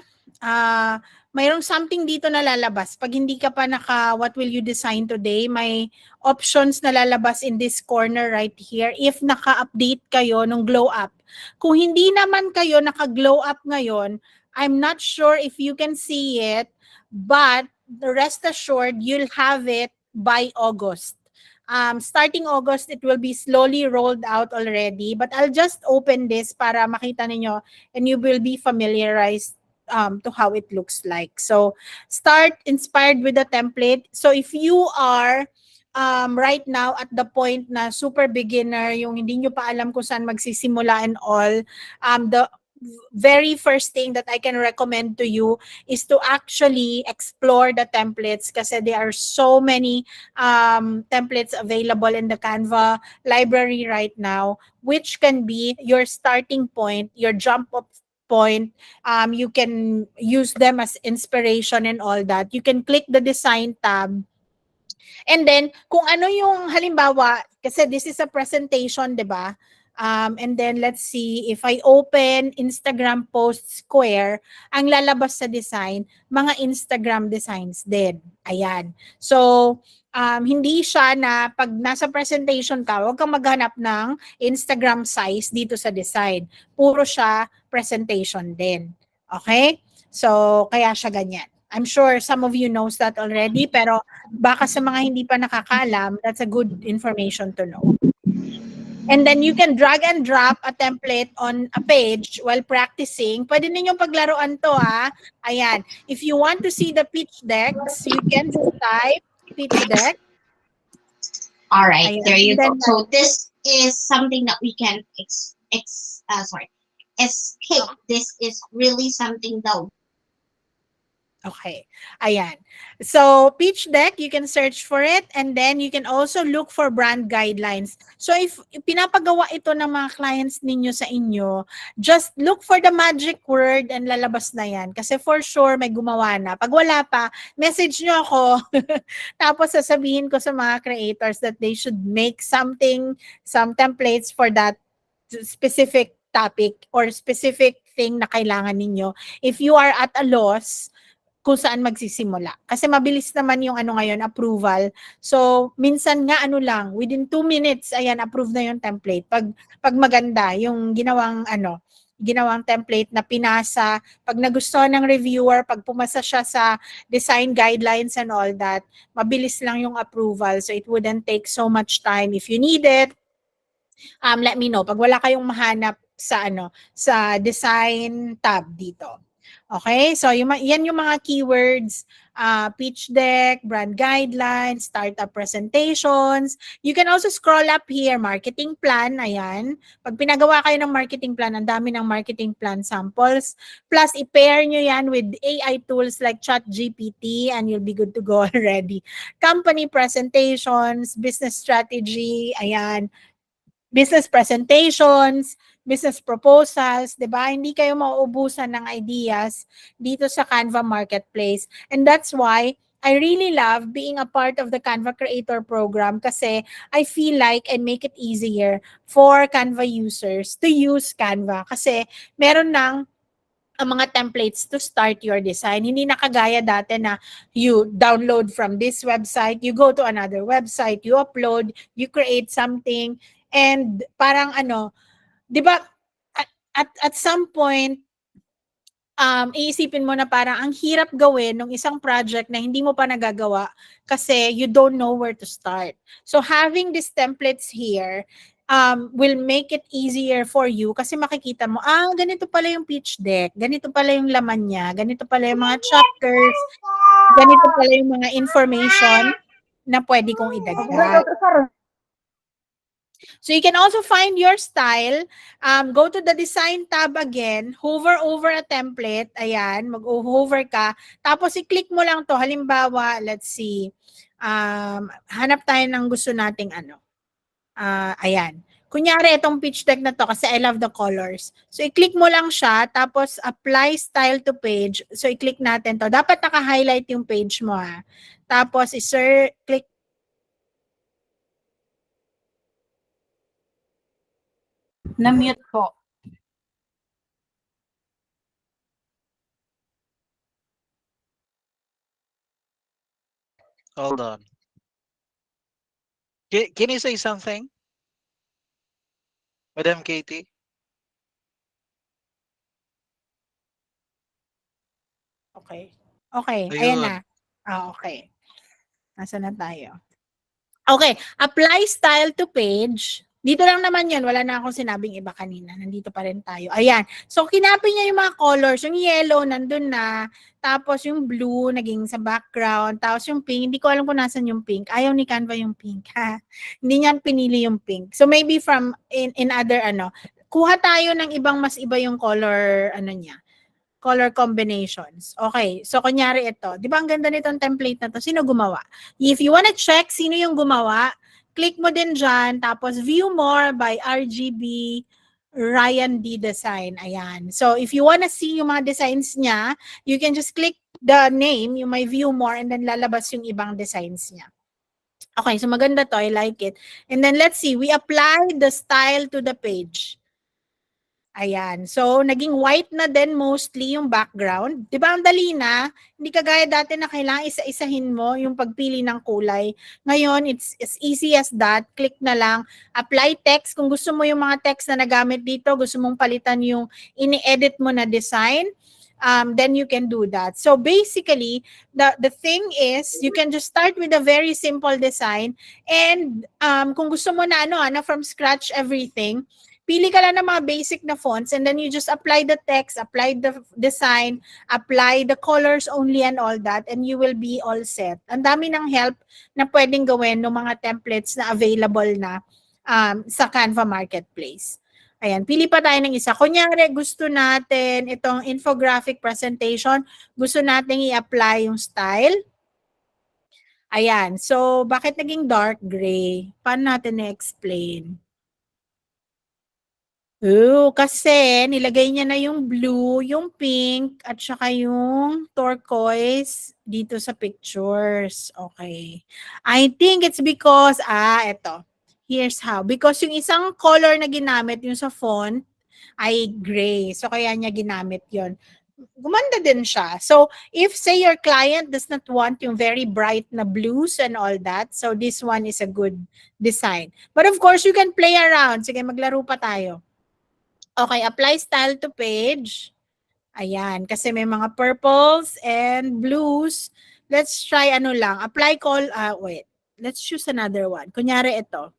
mayroong something dito na lalabas. Pag hindi ka pa what will you design today, may options na lalabas in this corner right here if naka-update kayo nung glow up. Kung hindi naman kayo naka-glow up ngayon, I'm not sure if you can see it, but rest assured you'll have it by August. Starting August, it will be slowly rolled out already, but I'll just open this para makita ninyo and you will be familiarized to how it looks like. So start inspired with the template. So if you are right now at the point na super beginner, yung hindi nyo pa alam kung saan magsisimula and all, the very first thing that I can recommend to you is to actually explore the templates kasi there are so many templates available in the Canva library right now, which can be your starting point, your jump up point. You can use them as inspiration and all that. You can click the design tab. And then, kung ano yung halimbawa, kasi this is a presentation, di ba? And then let's see, if I open Instagram post square, ang lalabas sa design, mga Instagram designs din. Ayan. So, hindi siya na pag nasa presentation ka, huwag kang maghanap ng Instagram size dito sa design. Puro siya presentation din. Okay? So, kaya siya ganyan. I'm sure some of you knows that already, pero baka sa mga hindi pa nakakaalam, that's a good information to know. And then you can drag and drop a template on a page while practicing. Pwede ninyong paglaruan to, ha. Ayan. If you want to see the pitch decks, you can just type pitch deck. All right, Ayan. there you go. Then, So this is something that we can escape. This is really something that Okay. Ayan. So, pitch deck, you can search for it, and then you can also look for brand guidelines. So, if pinapagawa ito ng mga clients ninyo sa inyo, just look for the magic word and lalabas na yan. Kasi for sure, may gumawa na. Pag wala pa, message nyo ako. Tapos sasabihin ko sa mga creators that they should make something, some templates for that specific topic or specific thing na kailangan ninyo. If you are at a loss, kung saan magsisimula. Kasi mabilis naman yung ano ngayon, approval. So, minsan nga ano lang, within 2 minutes, ayan, approve na yung template. Pag maganda, yung ginawang template na pinasa, pag nagustuhan ng reviewer, pag pumasa siya sa design guidelines and all that, mabilis lang yung approval. So, it wouldn't take so much time. If you need it, let me know. Pag wala kayong mahanap sa sa design tab dito. Okay, so yan yung mga keywords, pitch deck, brand guidelines, startup presentations. You can also scroll up here, marketing plan, ayan. Pag pinagawa kayo ng marketing plan, ang dami ng marketing plan samples. Plus, i-pair nyo yan with AI tools like ChatGPT and you'll be good to go already. Company presentations, business strategy, ayan. Business presentations, business proposals, 'di ba? Hindi kayo mauubusan ng ideas dito sa Canva Marketplace. And that's why I really love being a part of the Canva Creator Program kasi I feel like I make it easier for Canva users to use Canva kasi meron ng ang mga templates to start your design. Hindi na kagaya dati na you download from this website, you go to another website, you upload, you create something, and parang 'di ba, at some point, iisipin mo na parang ang hirap gawin ng isang project na hindi mo pa nagagawa kasi you don't know where to start. So having these templates here will make it easier for you kasi makikita mo, ganito pala yung pitch deck, ganito pala yung laman niya, ganito pala yung mga chapters, ganito pala yung mga information na pwede kong idagdag. So you can also find your style. Go to the design tab again, hover over a template. Ayan, mag-hover ka. Tapos i-click mo lang to. Halimbawa, let's see. Hanap tayo ng gusto nating ayan. Kunyari, itong pitch deck na to kasi I love the colors. So i-click mo lang siya. Tapos apply style to page. So i-click natin to. Dapat naka-highlight yung page mo. Tapos click. Na-mute po. Hold on. Can you say something? Madam Katie? Okay. Okay, ayan na. Okay. Nasaan na tayo? Okay, apply style to page. Dito lang naman yun. Wala na akong sinabing iba kanina. Nandito pa rin tayo. Ayan. So, kinapin niya yung mga colors. Yung yellow, nandun na. Tapos, yung blue, naging sa background. Tapos, yung pink, hindi ko alam kung nasan yung pink. Ayaw ni Canva yung pink. Ha? Hindi niya pinili yung pink. So, maybe from in other, kuha tayo ng ibang mas iba yung color, niya. Color combinations. Okay. So, kunyari ito. Di ba ang ganda nitong template na to? Sino gumawa? If you wanna check sino yung gumawa, click mo din dyan. Tapos, view more by RGB Ryan D Design. Ayan. So, if you wanna see yung mga designs niya, you can just click the name, yung may view more, and then lalabas yung ibang designs niya. Okay, so maganda to. I like it. And then let's see, we apply the style to the page. Ayan. So, naging white na din mostly yung background. Di ba ang dali na? Hindi kagaya dati na kailangan isa-isahin mo yung pagpili ng kulay. Ngayon, it's as easy as that. Click na lang. Apply text. Kung gusto mo yung mga text na nagamit dito, gusto mong palitan yung ini-edit mo na design, then you can do that. So, basically, the thing is, you can just start with a very simple design. And kung gusto mo na, na from scratch everything, pili ka lang ng mga basic na fonts and then you just apply the text, apply the design, apply the colors only and all that, and you will be all set. Ang dami ng help na pwedeng gawin ng mga templates na available na sa Canva Marketplace. Ayan, pili pa tayo ng isa. Kunyari, gusto natin itong infographic presentation, gusto natin i-apply yung style. Ayan, so bakit naging dark gray? Paano natin na-explain? Kasi nilagay niya na yung blue, yung pink, at saka yung turquoise dito sa pictures. Okay. I think it's because, eto. Here's how. Because yung isang color na ginamit, yung sa font, ay gray. So, kaya niya ginamit yon. Gumanda din siya. So, if say your client does not want yung very bright na blues and all that, so this one is a good design. But of course, you can play around. Sige, maglaro pa tayo. Okay, apply style to page. Ayan, kasi may mga purples and blues. Let's try lang. Apply wait. Let's choose another one. Kunyari ito.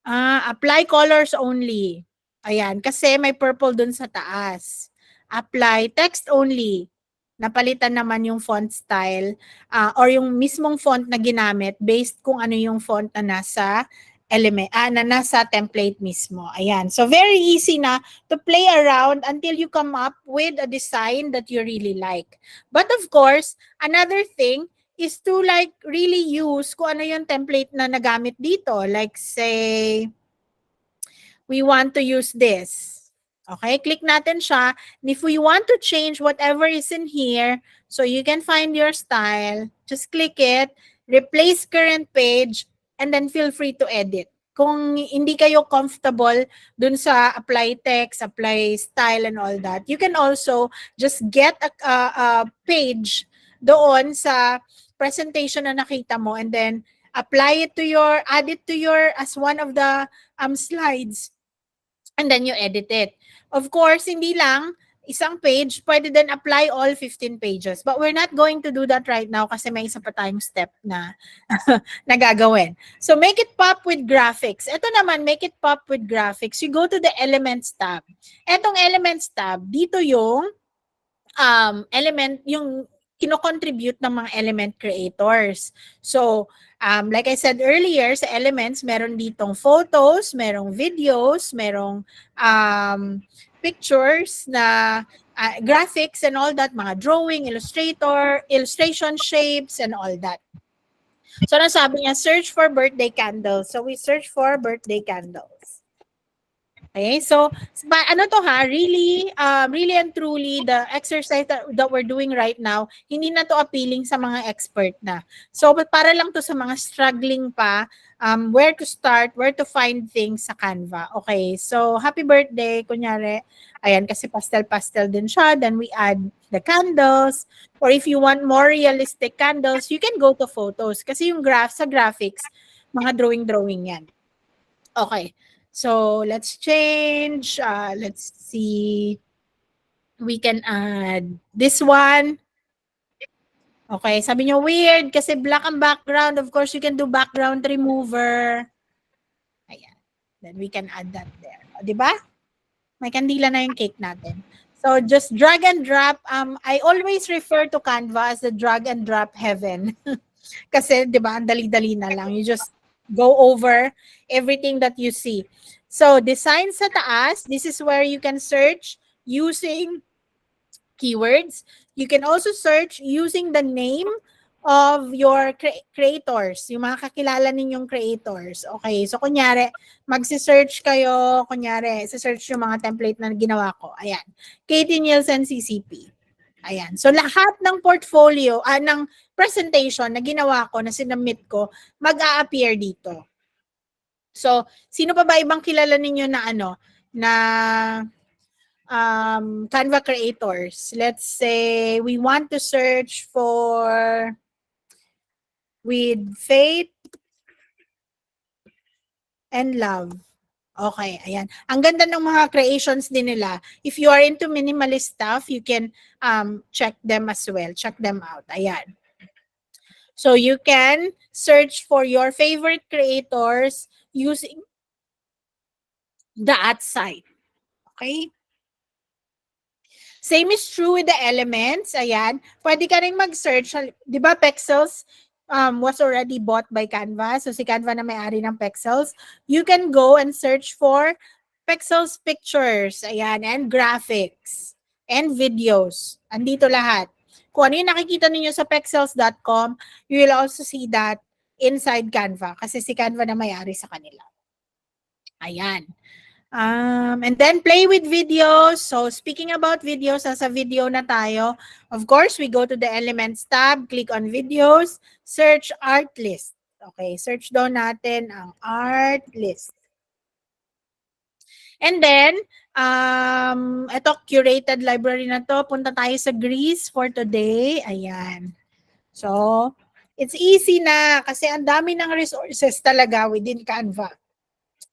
Apply colors only. Ayan, kasi may purple dun sa taas. Apply text only. Napalitan naman yung font style or yung mismong font na ginamit based kung ano yung font na nasa na nasa template mismo. Ayan. So, very easy na to play around until you come up with a design that you really like. But of course, another thing is to like really use kung ano yung template na nagamit dito. Like say, we want to use this. Okay, click natin siya. And if we want to change whatever is in here, so you can find your style, just click it, replace current page, and then feel free to edit. Kung hindi kayo comfortable dun sa apply text, apply style, and all that, you can also just get a page doon sa presentation na nakita mo and then apply it to add it to as one of the slides. And then you edit it. Of course, hindi lang isang page, pwede din apply all 15 pages. But we're not going to do that right now kasi may isa pa tayong step na nagagawin. So make it pop with graphics. Ito naman, make it pop with graphics. You go to the Elements tab. Etong Elements tab, dito yung element, yung kino-contribute ng mga element creators. So, like I said earlier, sa Elements, meron ditong photos, merong videos, merong pictures na graphics and all that, mga drawing, illustration, shapes, and all that. So, nasabi niya, search for birthday candles. So, we search for birthday candles. Okay, so ano to really and truly, the exercise that we're doing right now, hindi na to appealing sa mga expert na. So, para lang to sa mga struggling pa, where to start, where to find things sa Canva. Okay, so happy birthday, kunyari. Ayan, kasi pastel-pastel din siya. Then we add the candles. Or if you want more realistic candles, you can go to photos. Kasi yung sa graphics, mga drawing yan. Okay. So, let's change. Let's see. We can add this one. Okay, sabi nyo, weird kasi black ang background. Of course, you can do background remover. Ayan. Then we can add that there. O, diba? May kandila na yung cake natin. So, just drag and drop. I always refer to Canva as the drag and drop heaven. Kasi, diba, ang dali-dali na lang. You just go over everything that you see. So, design sa taas, this is where you can search using keywords. You can also search using the name of your creators, yung mga kakilala ninyong creators. Okay, so kunyari, magsi-search kayo, kunyari, search yung mga template na ginawa ko. Ayan, Katie Nielsen CCP. Ayan, so lahat ng portfolio, ng presentation na ginawa ko, na sinubmit ko, mag-a-appear dito. So, sino pa ba ibang kilala ninyo na na Canva creators? Let's say we want to search for with faith and love. Okay, ayan. Ang ganda ng mga creations din nila. If you are into minimalist stuff, you can check them as well. Check them out. Ayan. So you can search for your favorite creators using the at site. Okay? Same is true with the elements. Ayan. Pwede ka rin mag-search. Di ba Pexels was already bought by Canva. So si Canva na may-ari ng Pexels. You can go and search for Pexels pictures. Ayan. And graphics. And videos. Andito lahat. Kung ano yung nakikita ninyo sa pexels.com, you will also see that inside Canva. Kasi si Canva na may-ari sa kanila. Ayan. And then play with videos. So speaking about videos, nasa video na tayo. Of course, we go to the Elements tab, click on videos, search art list. Okay, search daw natin ang art list. And then, ito curated library na to. Punta tayo sa Greece for today. Ayan. So, it's easy na kasi ang dami ng resources talaga within Canva.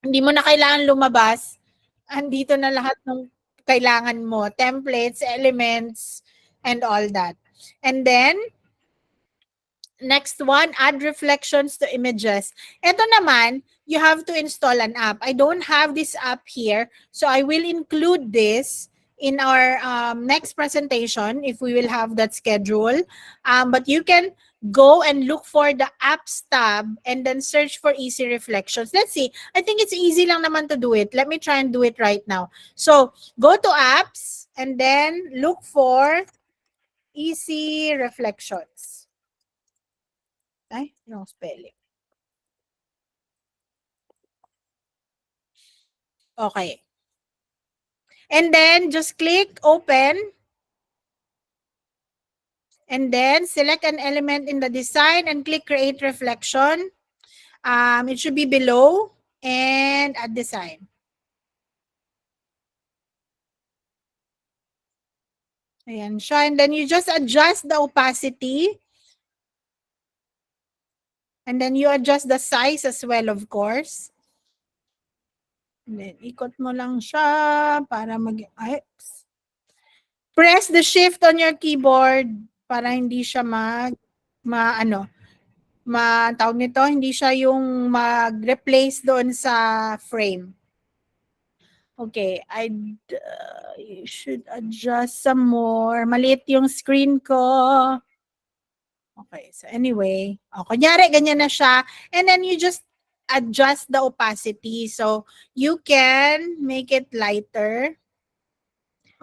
Hindi mo na kailangan lumabas. Andito na lahat ng kailangan mo. Templates, elements, and all that. And then, next one, add reflections to images. Ito naman, you have to install an app. I don't have this app here, so I will include this in our next presentation if we will have that schedule. But you can go and look for the apps tab and then search for easy reflections. Let's see. I think it's easy lang naman to do it. Let me try and do it right now. So go to apps and then look for easy reflections. Ay, no spelling. Okay. And then just click open. And then select an element in the design and click create reflection. It should be below and add design. Ayan siya. And then you just adjust the opacity. And then you adjust the size as well, of course. And then ikot mo lang siya para press the shift on your keyboard para hindi siya tawag nito, hindi siya yung mag-replace doon sa frame. Okay, you should adjust some more. Maliit yung screen ko. Okay, so anyway, kunyari ganyan na siya. And then you just adjust the opacity. So you can make it lighter.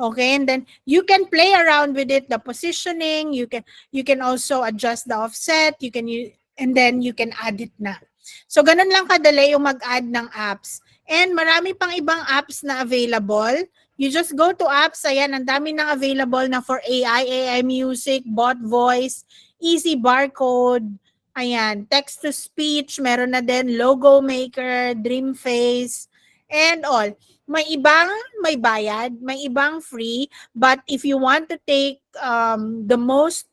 Okay, and then you can play around with it, the positioning, you can also adjust the offset, and then you can add it na. So ganun lang kadali yung mag-add ng apps. And marami pang ibang apps na available. You just go to apps, ayan, ang dami nang available na for AI music, bot voice, easy barcode, ayan, text to speech, meron na din logo maker, Dreamface, and all. May ibang may bayad, may ibang free, but if you want to take the most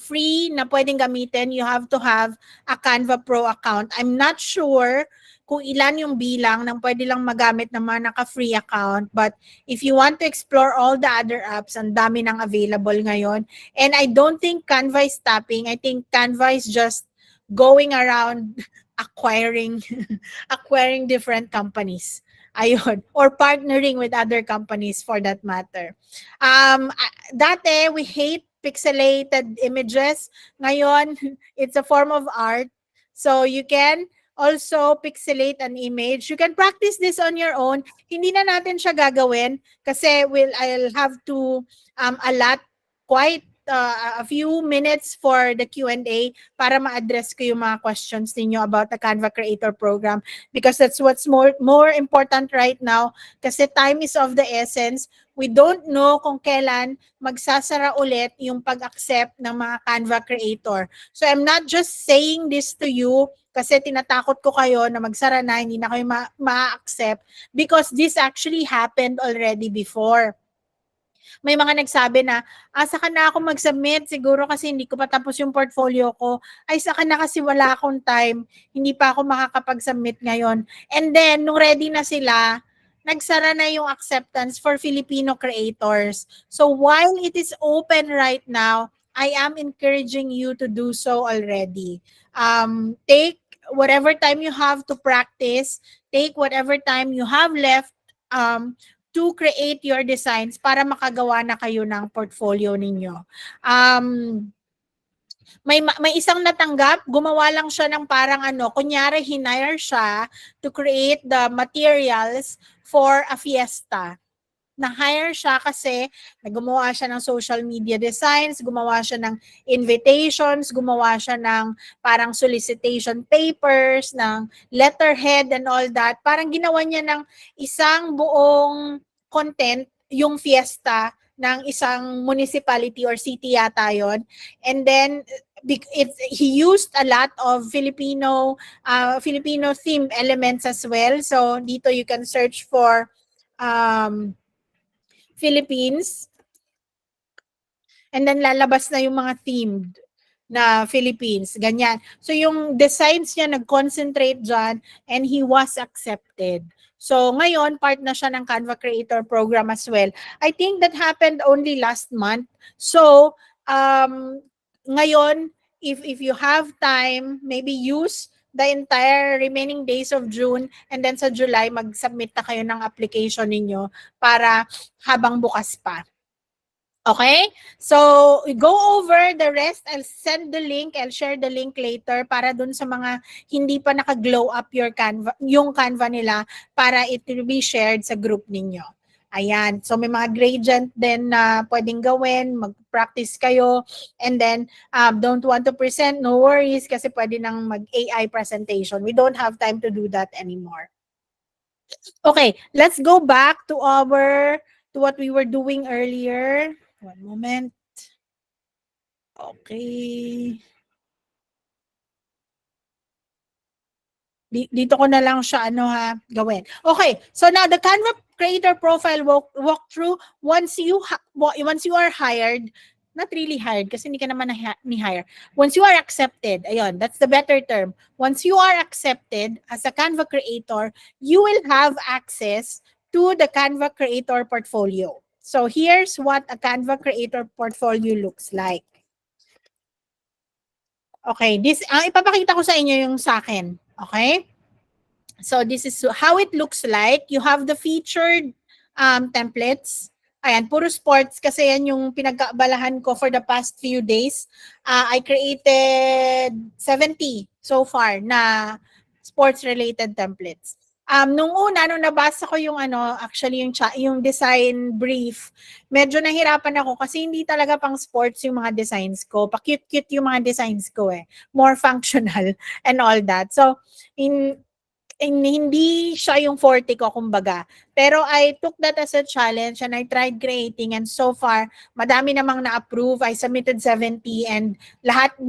free na pwedeng gamitin, you have to have a Canva Pro account. I'm not sure kung ilan yung bilang ng pwede lang magamit ng mga naka-free account, but if you want to explore all the other apps, ang dami nang available ngayon. And I don't think Canva is stopping. I think Canva is just going around acquiring different companies. Ayun. Or partnering with other companies for that matter. Dati, we hate pixelated images. Ngayon, it's a form of art. So you can also pixelate an image. You can practice this on your own. Hindi na natin siya gagawin kasi I'll have to allot quite a few minutes for the Q&A para ma-address ko yung mga questions ninyo about the Canva Creator Program, because that's what's more important right now, kasi time is of the essence. We don't know kung kailan magsasara ulit yung pag-accept ng mga Canva Creator. So I'm not just saying this to you kasi tinatakot ko kayo na magsara na, hindi na kayo ma-accept, because this actually happened already before. May mga nagsabi na, saka na ako mag-submit, siguro kasi hindi ko pa tapos yung portfolio ko. Ay, saka na kasi wala akong time, hindi pa ako makakapag-submit ngayon. And then, nung ready na sila, nagsara na yung acceptance for Filipino creators. So, while it is open right now, I am encouraging you to do so already. Take whatever time you have to practice, take whatever time you have left to create your designs para makagawa na kayo ng portfolio ninyo. May isang natanggap, gumawa lang siya ng parang kunyari hinire siya to create the materials for a fiesta. Na-hire siya kasi gumawa siya ng social media designs, gumawa siya ng invitations, gumawa siya ng parang solicitation papers, ng letterhead and all that. Parang ginawa niya ng isang buong content yung fiesta ng isang municipality or city yata yun. And then he used a lot of Filipino themed elements as well. So dito you can search for Philippines, and then lalabas na yung mga themed na Philippines, ganyan. So yung designs niya nag-concentrate dyan and he was accepted. So ngayon, part na siya ng Canva Creator Program as well. I think that happened only last month. So ngayon, if you have time, maybe use the entire remaining days of June, and then sa July, mag-submit na kayo ng application ninyo para habang bukas pa. Okay? So, go over the rest. I'll send the link. I'll share the link later para dun sa mga hindi pa naka-glow up yung Canva nila para it will be shared sa group ninyo. Ayan. So, may mga gradient din na pwedeng gawin. Mag-practice kayo. And then, don't want to present, no worries kasi pwede nang mag-AI presentation. We don't have time to do that anymore. Okay. Let's go back to what we were doing earlier. One moment. Okay. Dito ko na lang siya gawin. Okay, so now the Canva Creator Profile walkthrough, once you are hired, not really hired kasi hindi ka naman ni-hire. Once you are accepted, ayun, that's the better term. Once you are accepted as a Canva creator, you will have access to the Canva Creator Portfolio. So here's what a Canva Creator Portfolio looks like. Okay, ipapakita ko sa inyo yung sa akin. Okay? So this is how it looks like. You have the featured templates. Ayan, puro sports kasi yan yung pinagkaabalahan ko for the past few days. I created 70 so far na sports-related templates. Nung nabasa ko yung actually yung design brief, medyo nahirapan ako kasi hindi talaga pang sports yung mga designs ko. Pa-cute-cute yung mga designs ko More functional and all that. So, hindi siya yung forte ko kumbaga. Pero I took that as a challenge and I tried creating, and so far, madami namang na-approve. I submitted 70 and lahat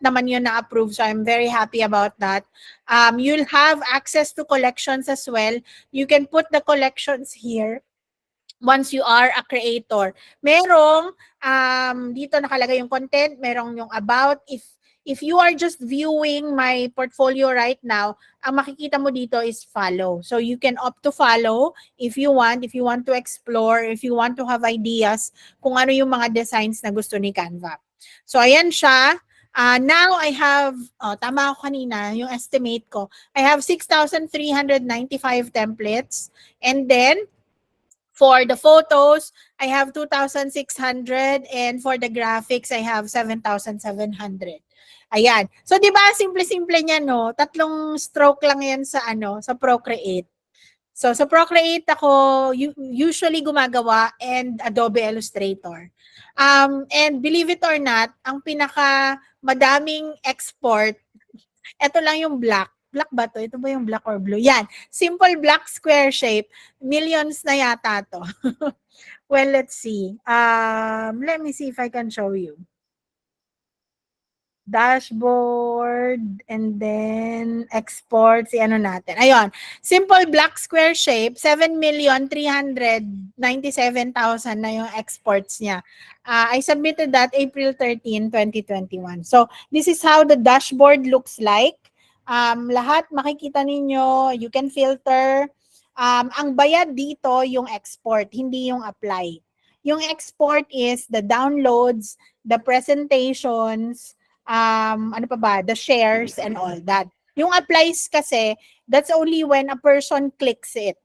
naman yun na-approve. So I'm very happy about that. You'll have access to collections as well. You can put the collections here once you are a creator. Merong, dito nakalagay yung content, merong yung about. If you are just viewing my portfolio right now, ang makikita mo dito is follow. So you can opt to follow if you want to explore, if you want to have ideas kung ano yung mga designs na gusto ni Canva. So ayan siya. Now I have, tama ako kanina, yung estimate ko. I have 6,395 templates. And then, for the photos, I have 2,600. And for the graphics, I have 7,700. Ayan. So, di ba, simple-simple niya, no? 3 stroke lang yan sa Procreate. So sa Procreate ako usually gumagawa and Adobe Illustrator. And believe it or not, ang pinaka madaming export, ito lang yung black. Black ba to? Ito ba yung black or blue? Yan. Simple black square shape. Millions na yata to. Well, let's see. Let me see if I can show you. Dashboard and then export si ano natin. Ayun. Simple black square shape, 7,397,000 na yung exports niya. I submitted that April 13, 2021. So, this is how the dashboard looks like. Lahat makikita ninyo, you can filter. Ang bayad dito yung export, hindi yung apply. Yung export is the downloads, the presentations, ano pa ba, the shares and all that. Yung applies kasi, that's only when a person clicks it.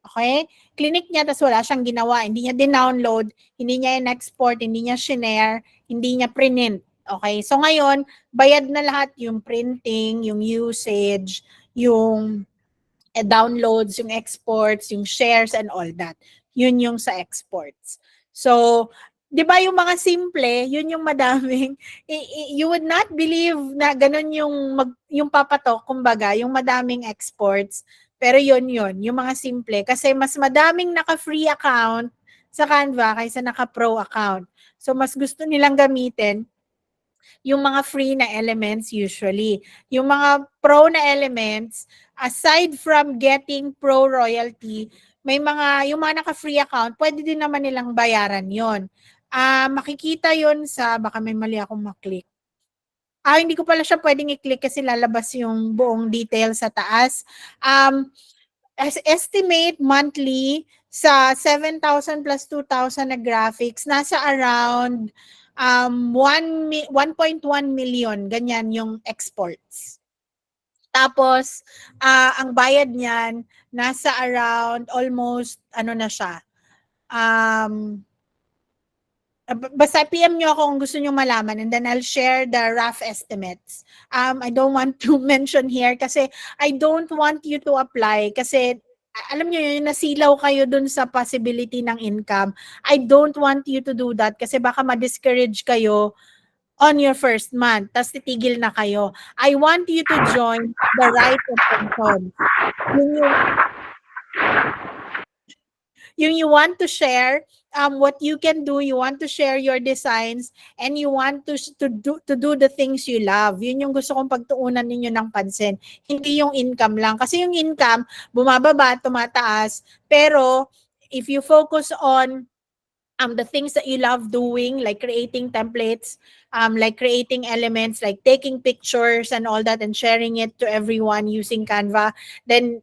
Okay? Clinic niya, tas wala siyang ginawa. Hindi niya din-download, hindi niya in-export, hindi niya share, hindi niya print. Okay? So ngayon, bayad na lahat yung printing, yung usage, yung downloads, yung exports, yung shares and all that. Yun yung sa exports. So, di ba yung mga simple, yun yung madaming, you would not believe na ganun yung papatok, kumbaga, yung madaming exports. Pero yun, yung mga simple. Kasi mas madaming naka-free account sa Canva kaysa naka-pro account. So, mas gusto nilang gamitin yung mga free na elements usually. Yung mga pro na elements, aside from getting pro royalty, yung mga naka-free account, pwede din naman nilang bayaran yon. Makikita yon sa, baka may mali akong maklik. Hindi ko pala siya pwedeng i-click kasi lalabas yung buong detail sa taas. Estimate monthly sa 7,000 plus 2,000 na graphics, nasa around 1.1 million, ganyan yung exports. Tapos, ang bayad niyan, nasa around almost, ano na siya, basta PM nyo ako kung gusto nyo malaman and then I'll share the rough estimates. I don't want to mention here kasi I don't want you to apply kasi alam nyo yun, nasilaw kayo dun sa possibility ng income. I don't want you to do that kasi baka ma-discourage kayo on your first month, tas titigil na kayo. I want you to join the right intention. Yung you want to share what you can do, you want to share your designs, and you want to do the things you love. Yun yung gusto kong pagtuunan ninyo ng pansin. Hindi yung income lang. Kasi yung income, bumababa, tumataas. Pero, if you focus on the things that you love doing, like creating templates, like creating elements, like taking pictures and all that and sharing it to everyone using Canva, then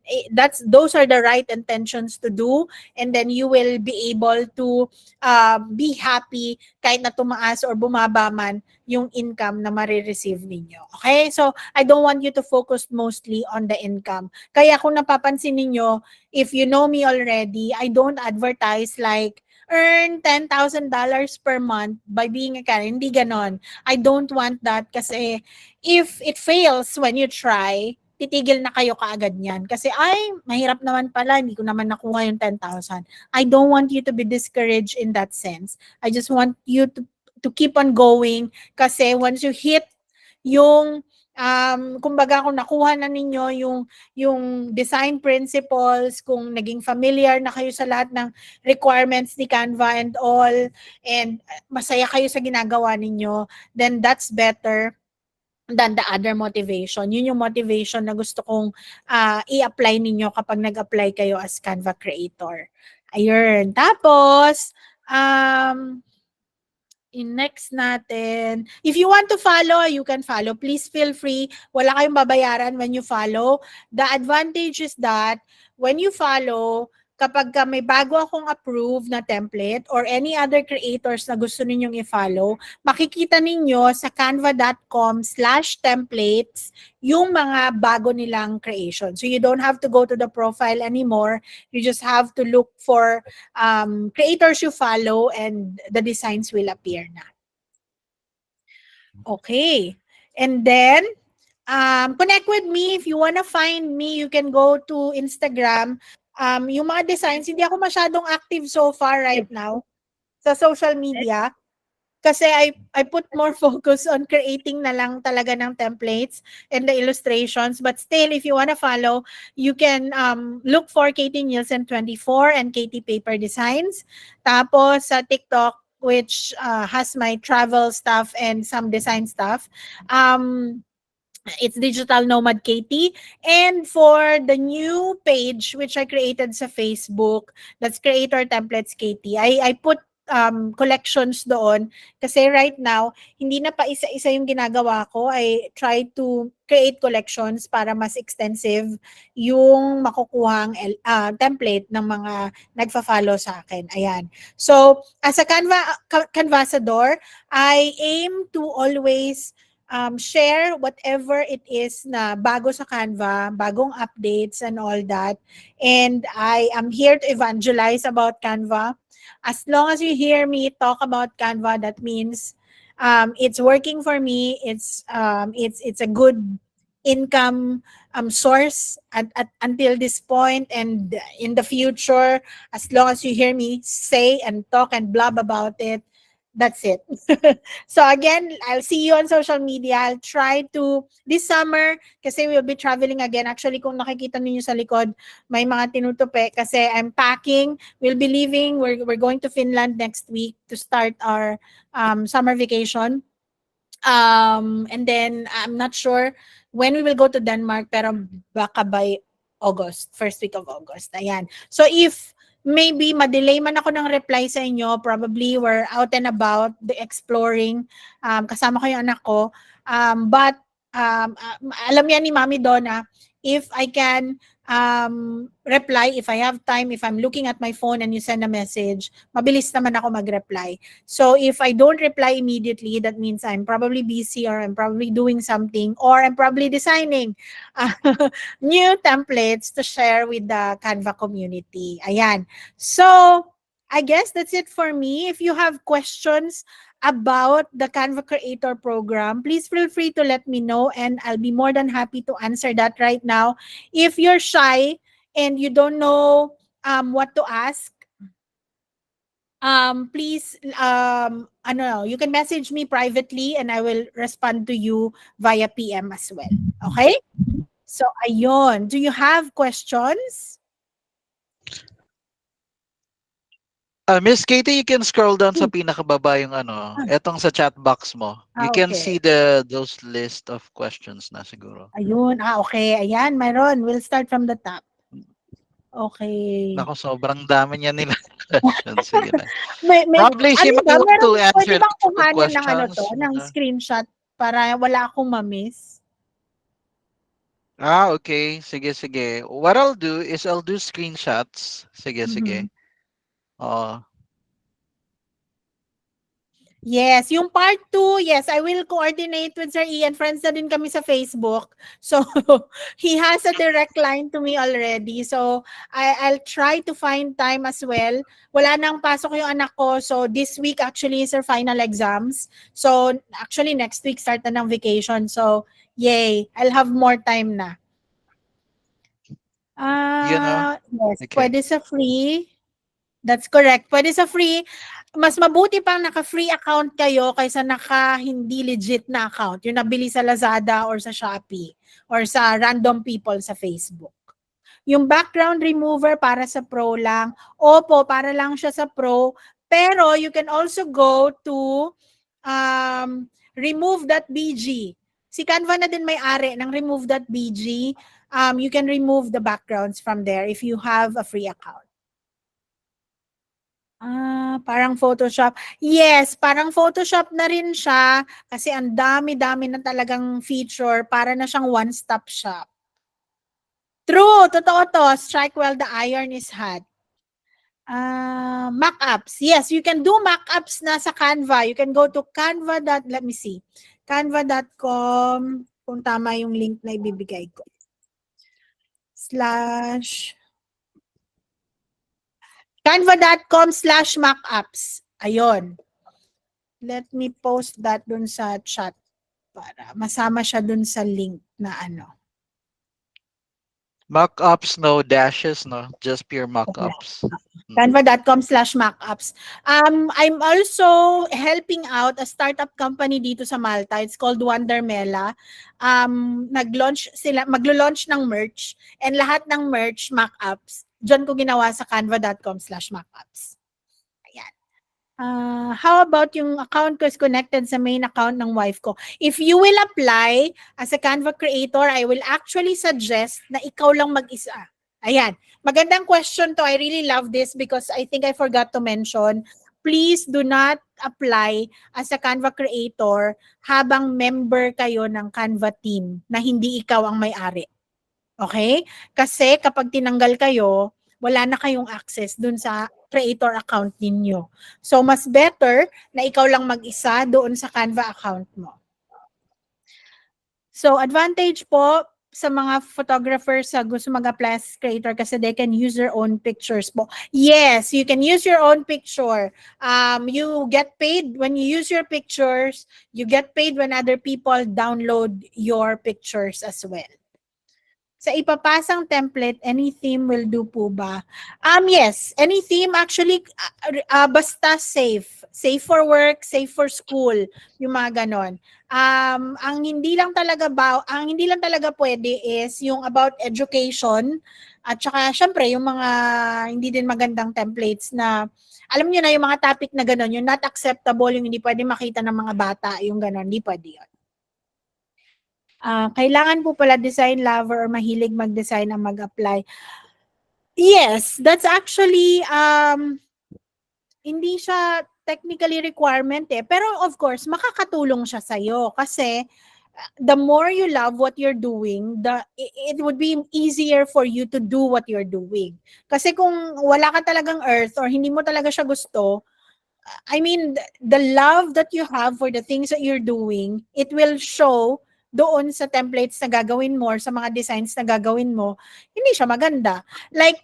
those are the right intentions to do, and then you will be able to be happy kahit na tumaas or bumaba man yung income na marireceive ninyo. Okay? So, I don't want you to focus mostly on the income. Kaya kung napapansin ninyo, if you know me already, I don't advertise like earn $10,000 per month by being a Karen. Hindi ganon. I don't want that kasi if it fails when you try, titigil na kayo kaagad niyan. Kasi mahirap naman pala, hindi ko naman nakuha yung 10,000. I don't want you to be discouraged in that sense. I just want you to keep on going kasi once you hit yung kumbaga kung nakuha na ninyo yung design principles, kung naging familiar na kayo sa lahat ng requirements ni Canva and all, and masaya kayo sa ginagawa ninyo, then that's better than the other motivation. Yun yung motivation na gusto kong i-apply ninyo kapag nag-apply kayo as Canva creator. Ayun. Tapos, next natin. If you want to follow, you can follow. Please feel free. Wala kayong babayaran when you follow. The advantage is that when you follow, kapag may bago akong approve na template or any other creators na gusto ninyong i-follow, makikita ninyo sa canva.com/templates yung mga bago nilang creation. So you don't have to go to the profile anymore. You just have to look for creators you follow and the designs will appear na. Okay. And then, connect with me. If you want to find me, you can go to Instagram. Yung mga designs, hindi ako masyadong active so far right now sa social media. Kasi I put more focus on creating na lang talaga ng templates and the illustrations. But still, if you wanna follow, you can look for Katie Nielsen 24 and Katie Paper Designs. Tapos sa TikTok, which has my travel stuff and some design stuff. It's Digital Nomad Katie. And for the new page, which I created sa Facebook, that's Creator Templates Katie, I put collections doon kasi right now hindi na pa isa-isa yung ginagawa ko. I try to create collections para mas extensive yung makukuhang template ng mga nagfa-follow sa akin. Ayan. So, as a Canvasador, I aim to always share whatever it is na bago sa Canva, bagong updates and all that. And I am here to evangelize about Canva. As long as you hear me talk about Canva, that means it's working for me. It's a good income source at until this point, and in the future, as long as you hear me say and talk and blab about it, that's it. So again, I'll see you on social media. I'll try to, this summer, kasi we'll be traveling again. Actually, kung nakikita niyo sa likod, may mga tinutupi kasi I'm packing. We'll be leaving. We're going to Finland next week to start our summer vacation. And then, I'm not sure when we will go to Denmark, pero baka by August, first week of August. Ayan. So if maybe madelay man ako ng reply sa inyo, probably we're out and about, the exploring, kasama ko yung anak ko. But alam yan ni Mami Donna, if I can reply, if I have time, if I'm looking at my phone and you send a message, mabilis naman ako mag-reply. So if I don't reply immediately, that means I'm probably busy or I'm probably doing something or I'm probably designing new templates to share with the Canva community. Ayan. So I guess that's it for me. If you have questions about the Canva Creator Program, please feel free to let me know and I'll be more than happy to answer that right now. If you're shy and you don't know what to ask, please, you can message me privately and I will respond to you via PM as well. Okay? So, ayun. Do you have questions? Miss Katie, you can scroll down sa pinakababa yung etong sa chat box mo. You can Okay. see those list of questions na siguro. Ayun. Okay. Ayan, mayroon. We'll start from the top. Okay. Nako, sobrang dami niya nila questions. Sige na. Probably, Probably she might want to pwede answer bang the kuhanin ng questions. ng screenshot para wala akong ma-miss? Okay. Sige, sige. What I'll do is I'll do screenshots. Sige, sige. Yes, yung part 2, yes, I will coordinate with Sir Ian. Friends na din kami sa Facebook. So, he has a direct line to me already. So, I'll try to find time as well. Wala nang pasok yung anak ko. So, this week actually is her final exams. So, actually next week start na ng vacation. So, yay, I'll have more time na. Yes, Okay. pwede sa free. That's correct. Pwede sa free. Mas mabuti pang naka-free account kayo kaysa naka-hindi legit na account. Yung nabili sa Lazada or sa Shopee or sa random people sa Facebook. Yung background remover para sa pro lang. Opo, para lang siya sa pro. Pero you can also go to remove.bg. Si Canva na din may-ari ng remove.bg. You can remove the backgrounds from there if you have a free account. Parang Photoshop. Yes, parang Photoshop na rin siya kasi ang dami-dami na talagang feature para na siyang one-stop shop. True, totoo to. Strike while the iron is hot. Mock-ups. Yes, you can do mock-ups na sa Canva. You can go to Canva. Let me see. Canva.com. Kung tama yung link na ibibigay ko. Canva.com/mockups. Ayun. Let me post that dun sa chat para masama siya dun sa link na Mock-ups, no dashes, no? Just pure mock-ups. Canva.com/mockups. I'm also helping out a startup company dito sa Malta. It's called Wondermela. Maglo-launch ng merch, and lahat ng merch mockups, diyan ko ginawa sa canva.com/mockups. Ayan. How about yung account ko is connected sa main account ng wife ko? If you will apply as a Canva creator, I will actually suggest na ikaw lang mag-isa. Ayan. Magandang question to. I really love this because I think I forgot to mention. Please do not apply as a Canva creator habang member kayo ng Canva team na hindi ikaw ang may-ari. Okay? Kasi kapag tinanggal kayo, wala na kayong access dun sa creator account ninyo. So, mas better na ikaw lang mag-isa doon sa Canva account mo. So, advantage po sa mga photographers sa gusto mag-apply as creator kasi they can use their own pictures po. Yes, you can use your own picture. You get paid when you use your pictures. You get paid when other people download your pictures as well. Sa ipapasang template, any theme will do po ba? Yes, any theme actually, basta safe. Safe for work, safe for school, yung mga ganon. Ang hindi lang talaga pwede is yung about education, at saka syempre yung mga hindi din magandang templates na, alam niyo na yung mga topic na ganon, yung not acceptable, yung hindi pwede makita ng mga bata, yung ganon, hindi pwede yun. Kailangan po pala design lover or mahilig mag-design ang mag-apply. Yes, that's actually, hindi siya technically requirement pero of course, makakatulong siya sa'yo kasi the more you love what you're doing, it would be easier for you to do what you're doing. Kasi kung wala ka talagang earth or hindi mo talaga siya gusto, I mean, the love that you have for the things that you're doing, it will show doon sa templates na gagawin mo or sa mga designs na gagawin mo, hindi siya maganda. Like,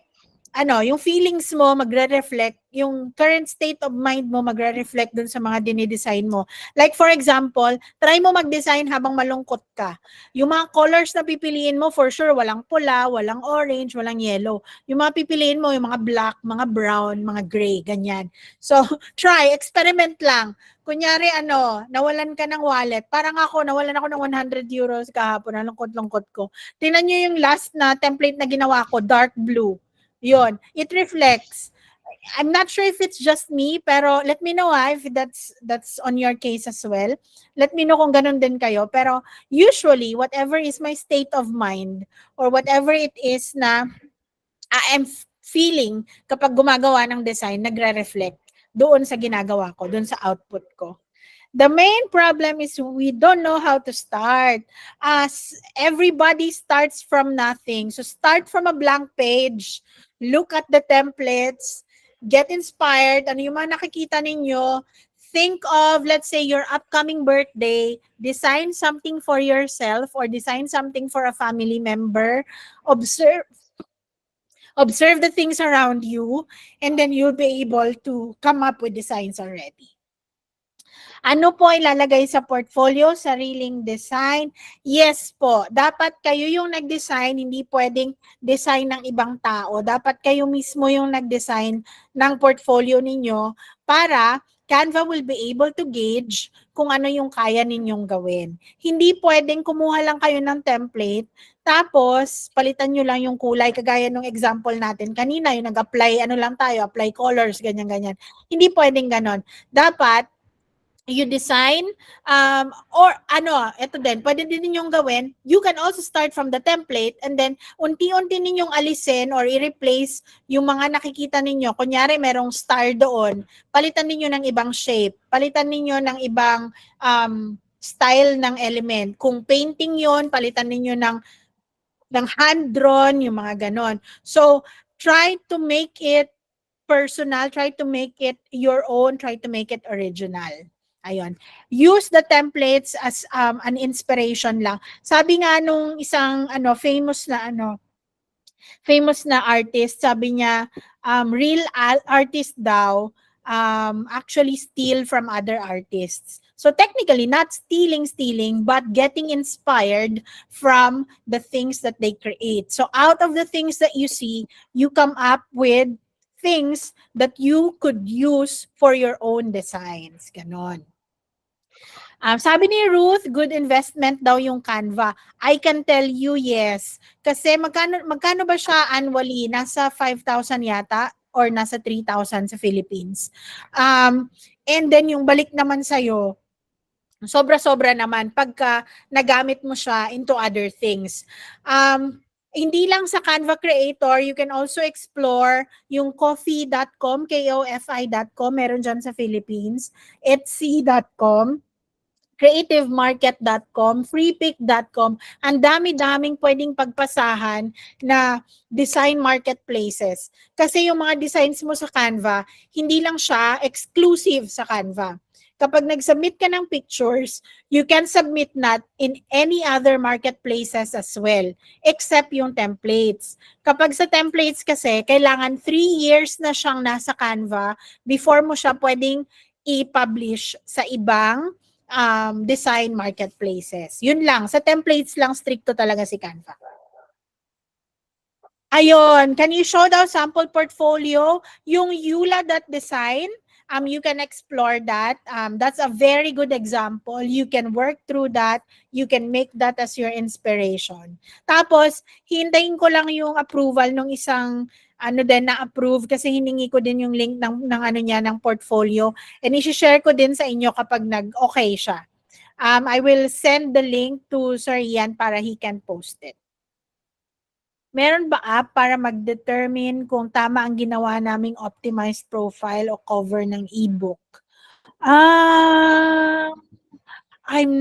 yung feelings mo magre-reflect, yung current state of mind mo magre-reflect dun sa mga dinidesign mo. Like for example, try mo mag-design habang malungkot ka. Yung mga colors na pipiliin mo, for sure, walang pula, walang orange, walang yellow. Yung mga pipiliin mo, yung mga black, mga brown, mga gray, ganyan. So, try, experiment lang. Kunyari, nawalan ka ng wallet. Parang nawalan ako ng 100 euros kahapon, nalungkot-lungkot ko. Tingnan nyo yung last na template na ginawa ko, dark blue. Yun, it reflects. I'm not sure if it's just me, pero let me know if that's on your case as well. Let me know kung ganun din kayo. Pero usually, whatever is my state of mind or whatever it is na I am feeling kapag gumagawa ng design, nagre-reflect doon sa ginagawa ko, doon sa output ko. The main problem is we don't know how to start. Everybody starts from nothing. So start from a blank page. Look at the templates. Get inspired. Ano yung mga nakikita ninyo? Think of, let's say, your upcoming birthday. Design something for yourself or design something for a family member. Observe the things around you, and then you'll be able to come up with designs already. Ano po ilalagay sa portfolio? Sariling design? Yes po. Dapat kayo yung nag-design, hindi pwedeng design ng ibang tao. Dapat kayo mismo yung nag-design ng portfolio ninyo para Canva will be able to gauge kung ano yung kaya ninyong gawin. Hindi pwedeng kumuha lang kayo ng template, tapos palitan nyo lang yung kulay, kagaya ng example natin kanina, yung nag-apply, apply colors, ganyan-ganyan. Hindi pwedeng ganon. Dapat, you design, ito din, pwede din ninyong gawin, you can also start from the template and then unti-unti ninyong alisin or i-replace yung mga nakikita ninyo. Kunyari, merong star doon, palitan ninyo ng ibang shape, palitan ninyo ng ibang style ng element. Kung painting yon, palitan ninyo ng hand-drawn, yung mga ganon. So, try to make it personal, try to make it your own, try to make it original. Ayun. Use the templates as an inspiration lang. Sabi nga nung isang famous na artist, sabi niya, real artist daw actually steal from other artists. So technically, not stealing, but getting inspired from the things that they create. So out of the things that you see, you come up with things that you could use for your own designs. Ganon. Sabi ni Ruth, good investment daw yung Canva. I can tell you yes. Kasi magkano ba siya annually? Nasa 5,000 yata or nasa 3,000 sa Philippines. And then yung balik naman sa'yo, sobra-sobra naman pagka nagamit mo siya into other things. Hindi lang sa Canva Creator, you can also explore yung coffee.com, kofi.com, meron dyan sa Philippines, etsy.com, creativemarket.com, freepick.com, ang dami-daming pwedeng pagpasahan na design marketplaces. Kasi yung mga designs mo sa Canva, hindi lang siya exclusive sa Canva. Kapag nag-submit ka ng pictures, you can submit that in any other marketplaces as well, except yung templates. Kapag sa templates kasi, kailangan 3 years na siyang nasa Canva before mo siya pwedeng i-publish sa ibang design marketplaces. Yun lang. Sa templates lang, stricto talaga si Canva. Ayun. Can you show the sample portfolio? Yung Yula.design, you can explore that. That's a very good example. You can work through that. You can make that as your inspiration. Tapos, hintayin ko lang yung approval ng isang na-approve kasi hiningi ko din yung link ng portfolio, and i-share ko din sa inyo kapag nag-okay siya. I will send the link to Sir Ian para he can post it. Meron ba app para mag-determine kung tama ang ginawa naming optimized profile o cover ng ebook? I'm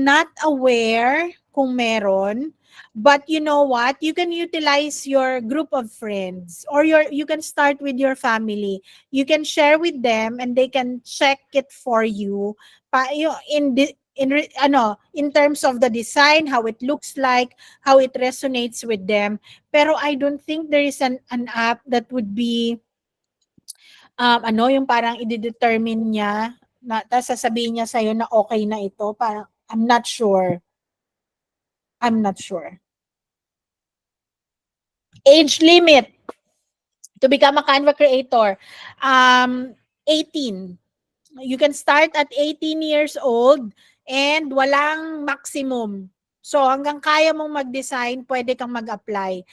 not aware kung meron. But you know what? You can utilize your group of friends, or you can start with your family. You can share with them and they can check it for you. In terms of the design, how it looks like, how it resonates with them. Pero I don't think there is an app that would be yung parang i-determine niya na tapos sasabihin niya sa'yo na okay na ito. Parang I'm not sure. Age limit to become a Canva creator, 18. You can start at 18 years old and walang maximum. So hanggang kaya mong mag-design, pwede kang mag-apply.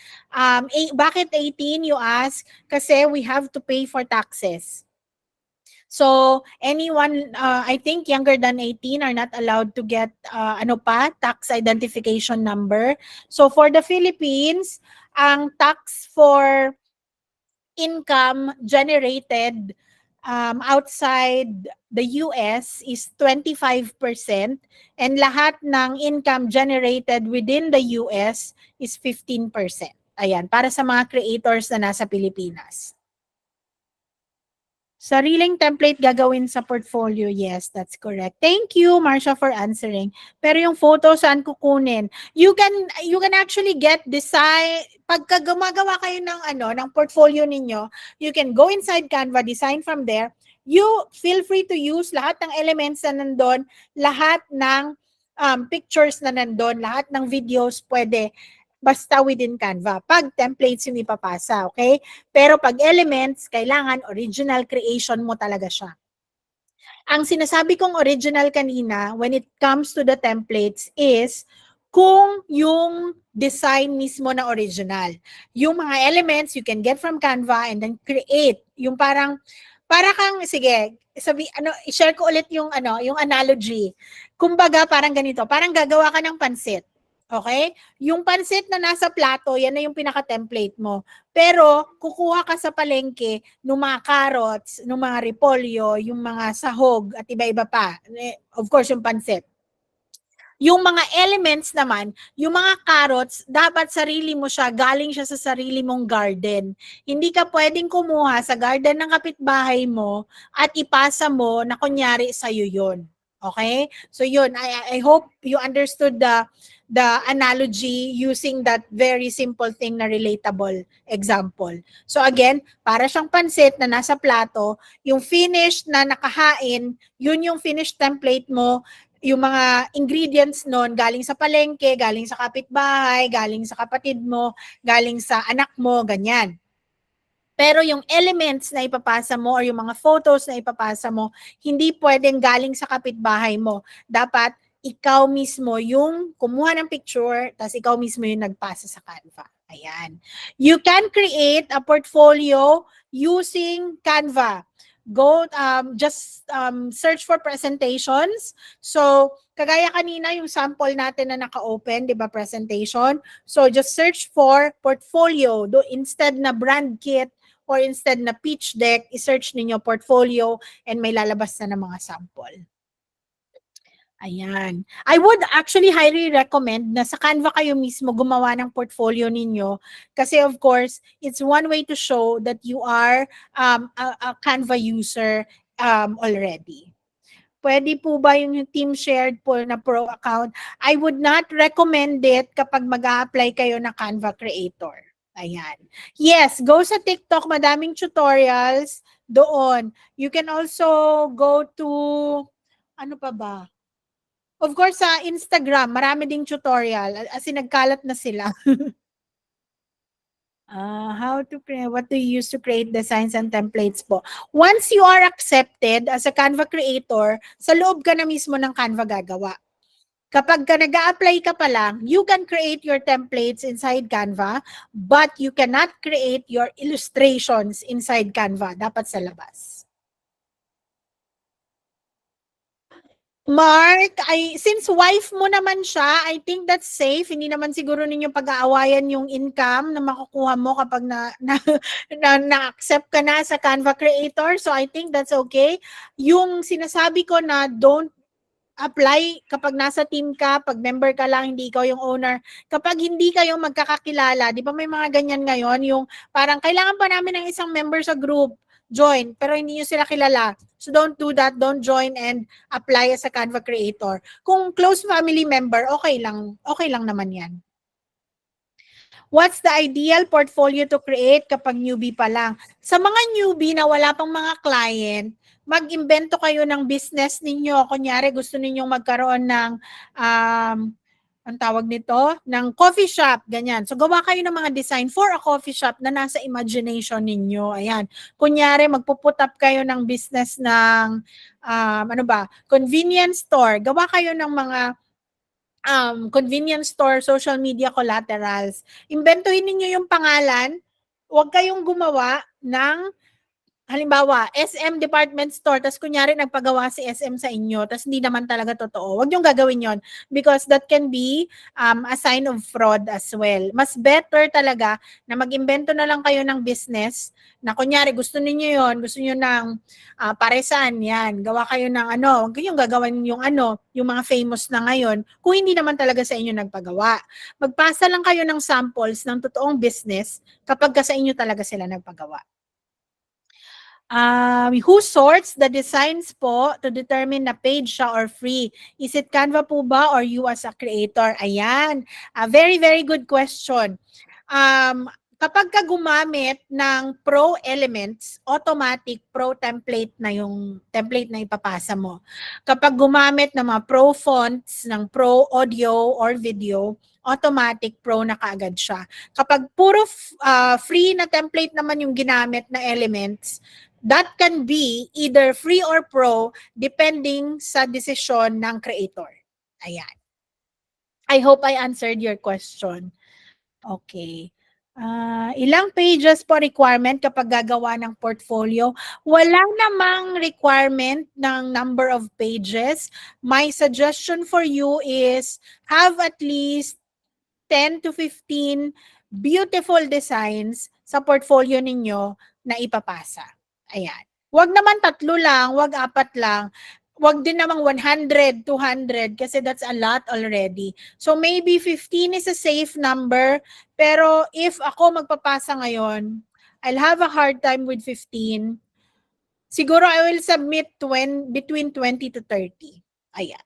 Bakit 18 you ask? Kasi we have to pay for taxes. So anyone, I think younger than 18 are not allowed to get tax identification number. So for the Philippines, ang tax for income generated outside the US is 25% and lahat ng income generated within the US is 15%. Ayan, para sa mga creators na nasa Pilipinas. Sariling template gagawin sa portfolio. Yes, that's correct. Thank you, Marsha, for answering. Pero yung photo, saan kukunin? You can actually get design. Pagka gumagawa kayo ng portfolio ninyo, you can go inside Canva, design from there. You feel free to use lahat ng elements na nandun, lahat ng pictures na nandun, lahat ng videos pwede. Basta within Canva. Pag templates yung ipapasa, okay? Pero pag elements, kailangan original creation mo talaga siya. Ang sinasabi kong original kanina, when it comes to the templates, is kung yung design mismo na original. Yung mga elements you can get from Canva and then create. Yung para kang, sige, i-share ko ulit yung analogy. Kumbaga, parang ganito, parang gagawa ka ng pansit. Okay? Yung pansit na nasa plato, yan na yung pinaka-template mo. Pero, kukuha ka sa palengke ng mga carrots, ng mga repolyo, yung mga sahog, at iba-iba pa. Of course, yung pansit. Yung mga elements naman, yung mga carrots, dapat sarili mo siya, galing siya sa sarili mong garden. Hindi ka pwedeng kumuha sa garden ng kapitbahay mo at ipasa mo na kunyari sa'yo yun. Okay? So yun, I hope you understood the analogy using that very simple thing na relatable example. So again, para siyang pansit na nasa plato, yung finished na nakahain, yun yung finished template mo, yung mga ingredients nun galing sa palengke, galing sa kapitbahay, galing sa kapatid mo, galing sa anak mo, ganyan. Pero yung elements na ipapasa mo or yung mga photos na ipapasa mo, hindi pwedeng galing sa kapitbahay mo. Dapat ikaw mismo yung kumuha ng picture, tapos ikaw mismo yung nagpasa sa Canva. Ayan. You can create a portfolio using Canva. Go, just search for presentations. So, kagaya kanina yung sample natin na naka-open, di ba, presentation. So, just search for portfolio. Instead na brand kit, or instead na pitch deck, i-search ninyo portfolio and may lalabas na ng mga sample. Ayan. I would actually highly recommend na sa Canva kayo mismo gumawa ng portfolio ninyo kasi of course, it's one way to show that you are a Canva user already. Pwede po ba yung team shared po na pro account? I would not recommend it kapag mag-a-apply kayo na Canva creator. Ayan. Yes, go sa TikTok, madaming tutorials doon. You can also go to, ano pa ba? Of course, sa Instagram, marami ding tutorial. As in, nagkalat na sila. What do you use to create designs and templates po? Once you are accepted as a Canva creator, sa loob ka na mismo ng Canva gagawa. Kapag ka nag-a-apply ka pa lang, you can create your templates inside Canva, but you cannot create your illustrations inside Canva. Dapat sa labas. Mark, since wife mo naman siya, I think that's safe. Hindi naman siguro ninyo pag-aawayan yung income na makukuha mo kapag na-accept ka na sa Canva creator. So I think that's okay. Yung sinasabi ko na don't apply kapag nasa team ka, pag member ka lang, hindi ikaw yung owner. Kapag hindi kayo magkakakilala, di ba may mga ganyan ngayon, yung parang kailangan pa namin ng isang member sa group, join, pero hindi nyo sila kilala. So don't do that, don't join and apply as a Canva creator. Kung close family member, okay lang naman yan. What's the ideal portfolio to create kapag newbie pa lang? Sa mga newbie na wala pang mga client, mag-imbento kayo ng business ninyo. Kunyari, gusto ninyong magkaroon ng, ang tawag nito, ng coffee shop, ganyan. So, gawa kayo ng mga design for a coffee shop na nasa imagination ninyo. Ayan. Kunyari, magpuput up kayo ng business ng, convenience store. Gawa kayo ng mga convenience store, social media collaterals. Imbentuhin ninyo yung pangalan. Huwag kayong gumawa ng halimbawa, SM department store, tas kunyari nagpagawa si SM sa inyo, tas hindi naman talaga totoo. Huwag niyong gagawin yon because that can be a sign of fraud as well. Mas better talaga na mag-imbento na lang kayo ng business na kunyari gusto niyo yon, gusto niyo ng paresan, yan. Gawa kayo ng huwag kayong gagawin yung yung mga famous na ngayon, kung hindi naman talaga sa inyo nagpagawa. Magpasa lang kayo ng samples ng totoong business kapag sa inyo talaga sila nagpagawa. Who sorts the designs po to determine na paid siya or free? Is it Canva po ba or you as a creator? Ayan. Very, very good question. Kapag ka gumamit ng Pro Elements, automatic Pro template na yung template na ipapasa mo. Kapag gumamit ng mga Pro fonts, ng Pro audio or video, automatic Pro na kaagad siya. Kapag puro free na template naman yung ginamit na elements, that can be either free or pro depending sa desisyon ng creator. Ayan. I hope I answered your question. Okay. Ilang pages po requirement kapag gagawa ng portfolio? Wala namang requirement ng number of pages. My suggestion for you is have at least 10 to 15 beautiful designs sa portfolio ninyo na ipapasa. Ayan. Wag naman 3 lang, wag 4 lang. Wag din namang 100, 200 kasi that's a lot already. So maybe 15 is a safe number, pero if ako magpapasa ngayon, I'll have a hard time with 15. Siguro I will submit between 20 to 30. Ayan.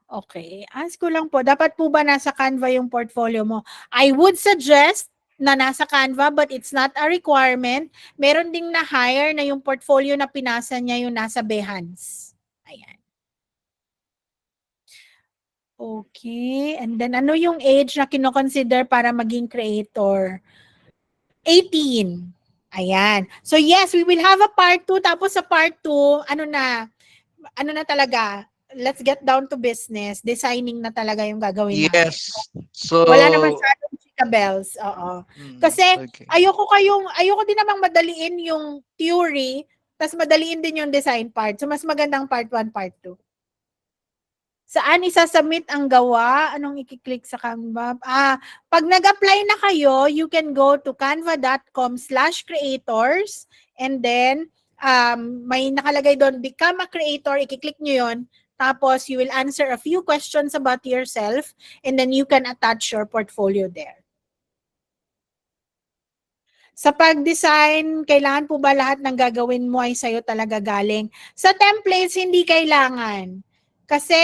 Okay. Ask ko lang po, dapat po ba nasa Canva yung portfolio mo? I would suggest na nasa Canva but it's not a requirement. Meron ding na-hire na yung portfolio na pinasa niya yung nasa Behance. Ayan. Okay. And then ano yung age na kino-consider para maging creator? 18. Ayan. So yes, we will have a part 2. Tapos sa part 2, ano na talaga, let's get down to business. Designing na talaga yung gagawin natin. Yes. So, Wala na masyadong chika bells. Oo. Kasi okay. ayoko din namang madaliin yung theory, tas madaliin din yung design part. So mas magandang part 1, part 2. Saan isasubmit ang gawa? Anong i-click sa Canva? Pag nag-apply na kayo, you can go to canva.com/creators and then may nakalagay doon, become a creator, i-click nyo yun. Tapos you will answer a few questions about yourself and then you can attach your portfolio there. Sa pag-design, kailangan po ba lahat ng gagawin mo ay sa'yo talaga galing? Sa templates, hindi kailangan. Kasi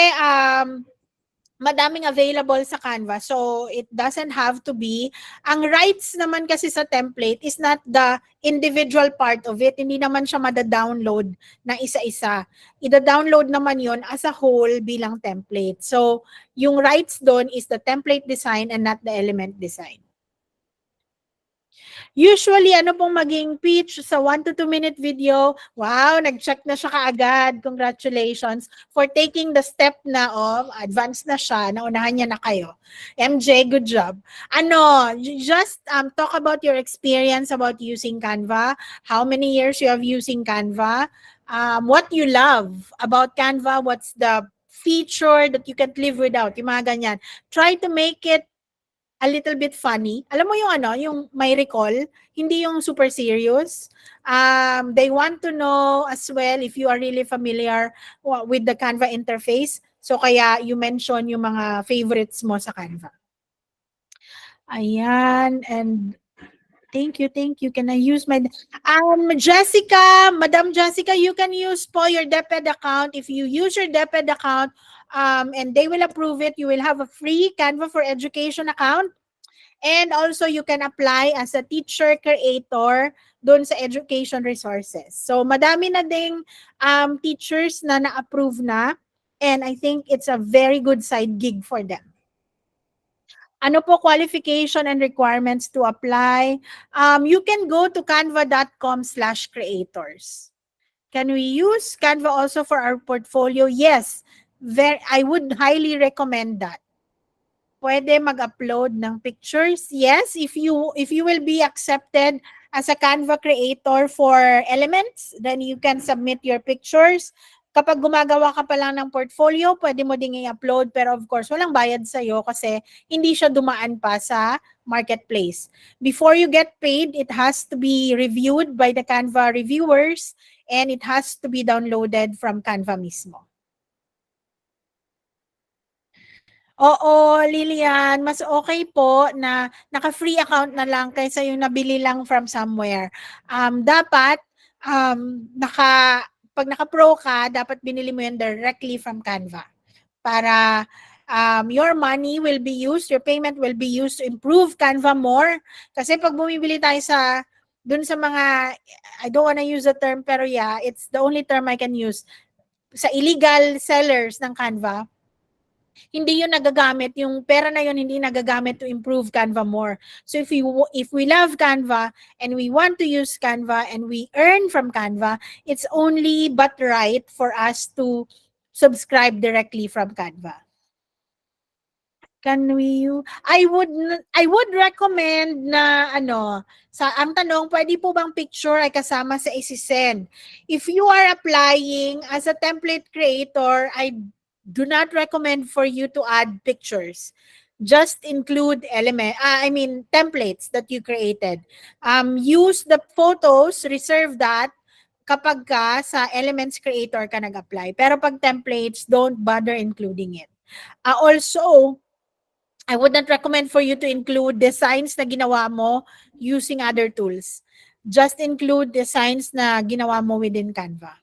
madaming available sa Canva. So it doesn't have to be. Ang rights naman kasi sa template is not the individual part of it. Hindi naman siya mada-download na isa-isa. Ida-download naman yon as a whole bilang template. So yung rights doon is the template design and not the element design. Usually, ano pong maging pitch sa 1 to 2 minute video? Wow, nag-check na siya kaagad. Congratulations for taking the step na, advanced na siya, naunahan niya na kayo. MJ, good job. Just talk about your experience about using Canva, how many years you have using Canva, what you love about Canva, what's the feature that you can't live without, yung mga ganyan. Try to make it a little bit funny. Alam mo yung yung may recall, hindi yung super serious. They want to know as well if you are really familiar with the Canva interface. So kaya you mention yung mga favorites mo sa Canva. Ayan, and thank you. Can I use my Jessica, Madam Jessica, you can use po your DepEd account. If you use your DepEd account, and they will approve it, you will have a free Canva for Education account. And also, you can apply as a teacher creator doon sa education resources. So, madami na ding teachers na na-approve na. And I think it's a very good side gig for them. Ano po qualification and requirements to apply? You can go to canva.com/creators. Can we use Canva also for our portfolio? Yes, I would highly recommend that. Pwede mag-upload ng pictures. Yes, if you will be accepted as a Canva creator for elements, then you can submit your pictures. Kapag gumagawa ka pa lang ng portfolio, pwede mo ding i-upload, pero of course, walang bayad sa'yo kasi hindi siya dumaan pa sa marketplace. Before you get paid, it has to be reviewed by the Canva reviewers and it has to be downloaded from Canva mismo. Oo, Lilian, mas okay po na naka-free account na lang kaysa yung nabili lang from somewhere. Dapat, pag naka-pro ka, dapat binili mo yun directly from Canva. Para your money will be used, your payment will be used to improve Canva more. Kasi pag bumibili tayo dun sa mga, I don't wanna use the term, pero yeah, it's the only term I can use. Sa illegal sellers ng Canva, hindi yun nagagamit, yung pera na yun hindi nagagamit to improve Canva more. So if we love Canva and we want to use Canva and we earn from Canva, it's only but right for us to subscribe directly from Canva. I would recommend na ang tanong, pwede po bang picture ay kasama sa isi-send? If you are applying as a template creator, I do not recommend for you to add pictures. Just include templates that you created. Use the photos, reserve that kapag sa Elements Creator ka nag-apply. Pero pag templates, don't bother including it. Also, I would not recommend for you to include designs na ginawa mo using other tools. Just include designs na ginawa mo within Canva.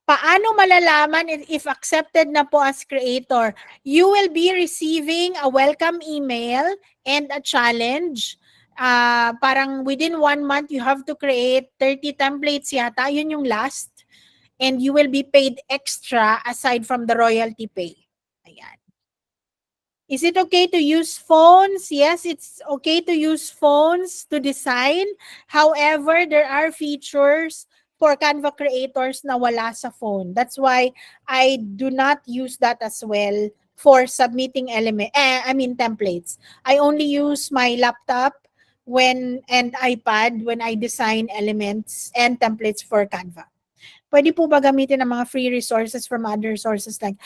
Paano malalaman if accepted na po as creator? You will be receiving a welcome email and a challenge. Parang within 1 month, you have to create 30 templates yata. Yun yung last. and you will be paid extra aside from the royalty pay. Ayan. Is it okay to use phones? Yes, it's okay to use phones to design. However, there are features for Canva creators na wala sa phone. That's why I do not use that as well for submitting templates. I only use my laptop and iPad when I design elements and templates for Canva. Pwede po ba gamitin ang mga free resources from other sources like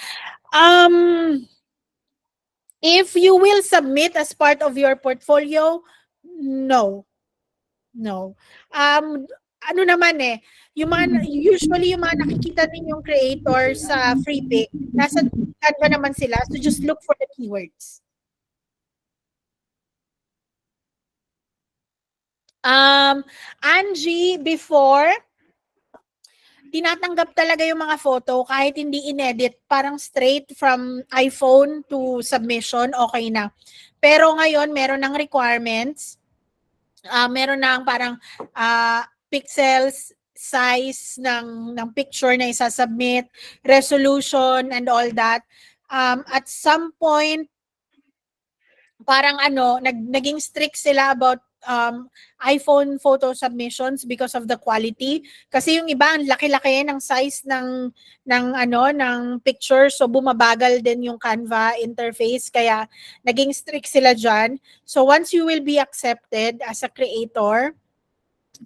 if you will submit as part of your portfolio, no. No. Ano naman usually yung mga nakikita ninyong creators sa Freepik, nasa Canva naman sila, so just look for the keywords. Angie, before, tinatanggap talaga yung mga photo kahit hindi inedit, parang straight from iPhone to submission, okay na. Pero ngayon, meron ng requirements. Meron ng parang pixels, size ng picture na isasubmit, resolution, and all that. At some point, parang naging strict sila about iPhone photo submissions because of the quality. Kasi yung iba ang laki-laki ng size ng picture, so bumabagal din yung Canva interface, kaya naging strict sila diyan. So once you will be accepted as a creator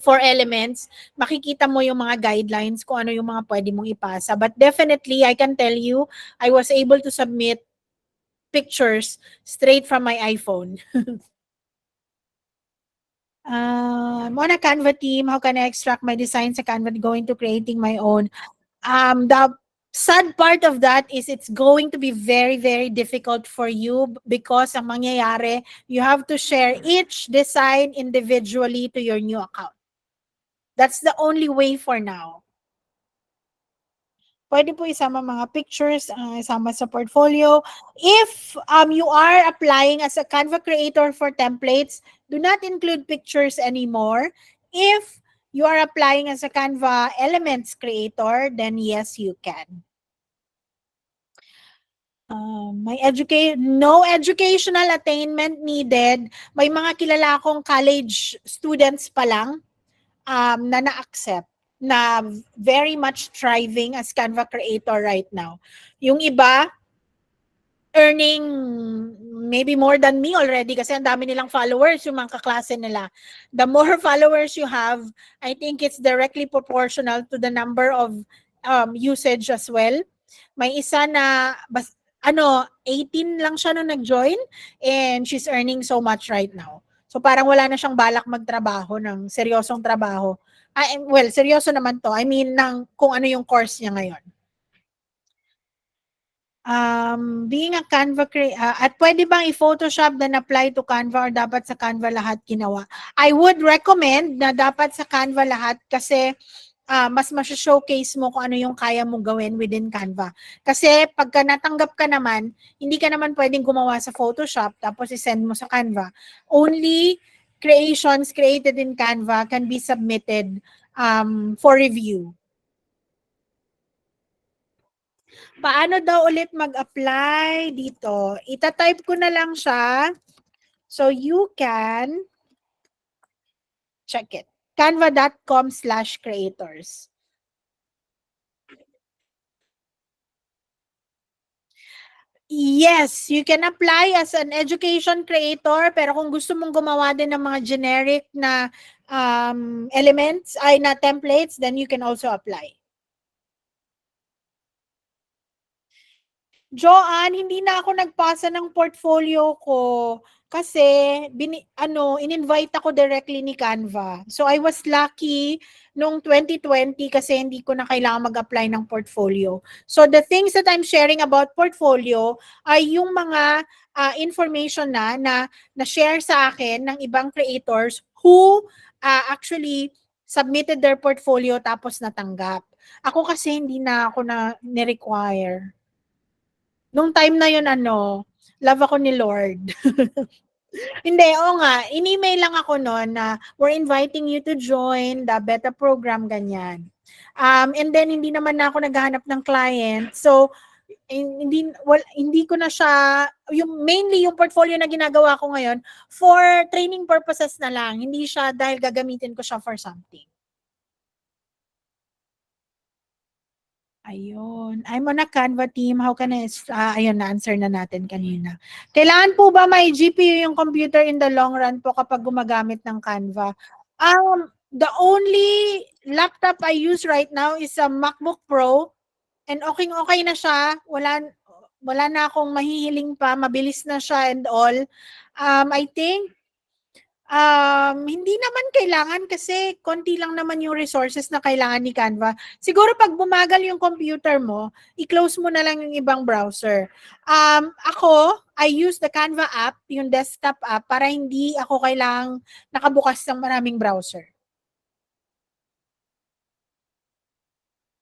for elements, makikita mo yung mga guidelines kung ano yung mga pwede mong ipasa. But definitely, I can tell you, I was able to submit pictures straight from my iPhone. On a Canva team, how can I extract my design sa Canva going to creating my own? The sad part of that is it's going to be very, very difficult for you because ang mangyayari, you have to share each design individually to your new account. That's the only way for now. Pwede po isama mga pictures, isama sa portfolio. If you are applying as a Canva creator for templates, do not include pictures anymore. If you are applying as a Canva elements creator, then yes, you can. No educational attainment needed. May mga kilala akong college students pa lang na na-accept, na very much thriving as Canva creator right now. Yung iba, earning maybe more than me already kasi ang dami nilang followers, yung mga kaklase nila. The more followers you have, I think it's directly proportional to the number of usage as well. May isa na 18 lang siya nung nag-join and she's earning so much right now. So parang wala na siyang balak magtrabaho ng seryosong trabaho. Well, seryoso naman to. I mean, kung ano yung course niya ngayon. Being a Canva at pwede bang i-Photoshop then apply to Canva or dapat sa Canva lahat ginawa? I would recommend na dapat sa Canva lahat kasi mas showcase mo kung ano yung kaya mong gawin within Canva. Kasi pagka natanggap ka naman, hindi ka naman pwedeng gumawa sa Photoshop tapos i-send mo sa Canva. Only creations created in Canva can be submitted for review. Paano daw ulit mag-apply dito? Ita-type ko na lang siya so you can check it. canva.com/creators. Yes, you can apply as an education creator, pero kung gusto mong gumawa din ng mga generic na elements, na templates, then you can also apply. Joanne, hindi na ako nagpasa ng portfolio ko kasi in-invite ako directly ni Canva. So I was lucky nung 2020 kasi hindi ko na kailangan mag-apply ng portfolio. So the things that I'm sharing about portfolio ay yung mga information na share sa akin ng ibang creators who actually submitted their portfolio tapos natanggap. Ako kasi hindi na ako ni-require. Nung time na yun, love ako ni Lord. Hindi, oo nga. In-email lang ako noon na we're inviting you to join the beta program, ganyan. And then hindi naman na ako naghahanap ng client. So hindi ko na siya yung mainly yung portfolio na ginagawa ko ngayon for training purposes na lang. Hindi siya dahil gagamitin ko siya for something. Ayun. I'm on a Canva team. How can I, ayun, na-answer na natin kanina. Kailangan po ba may GPU yung computer in the long run po kapag gumagamit ng Canva? The only laptop I use right now is a MacBook Pro. And okay na siya. Wala na akong mahihiling pa. Mabilis na siya and all. I think, hindi naman kailangan kasi konti lang naman yung resources na kailangan ni Canva. Siguro pag bumagal yung computer mo, i-close mo na lang yung ibang browser. Ako, I use the Canva app, yung desktop app, para hindi ako kailangang nakabukas ng maraming browser.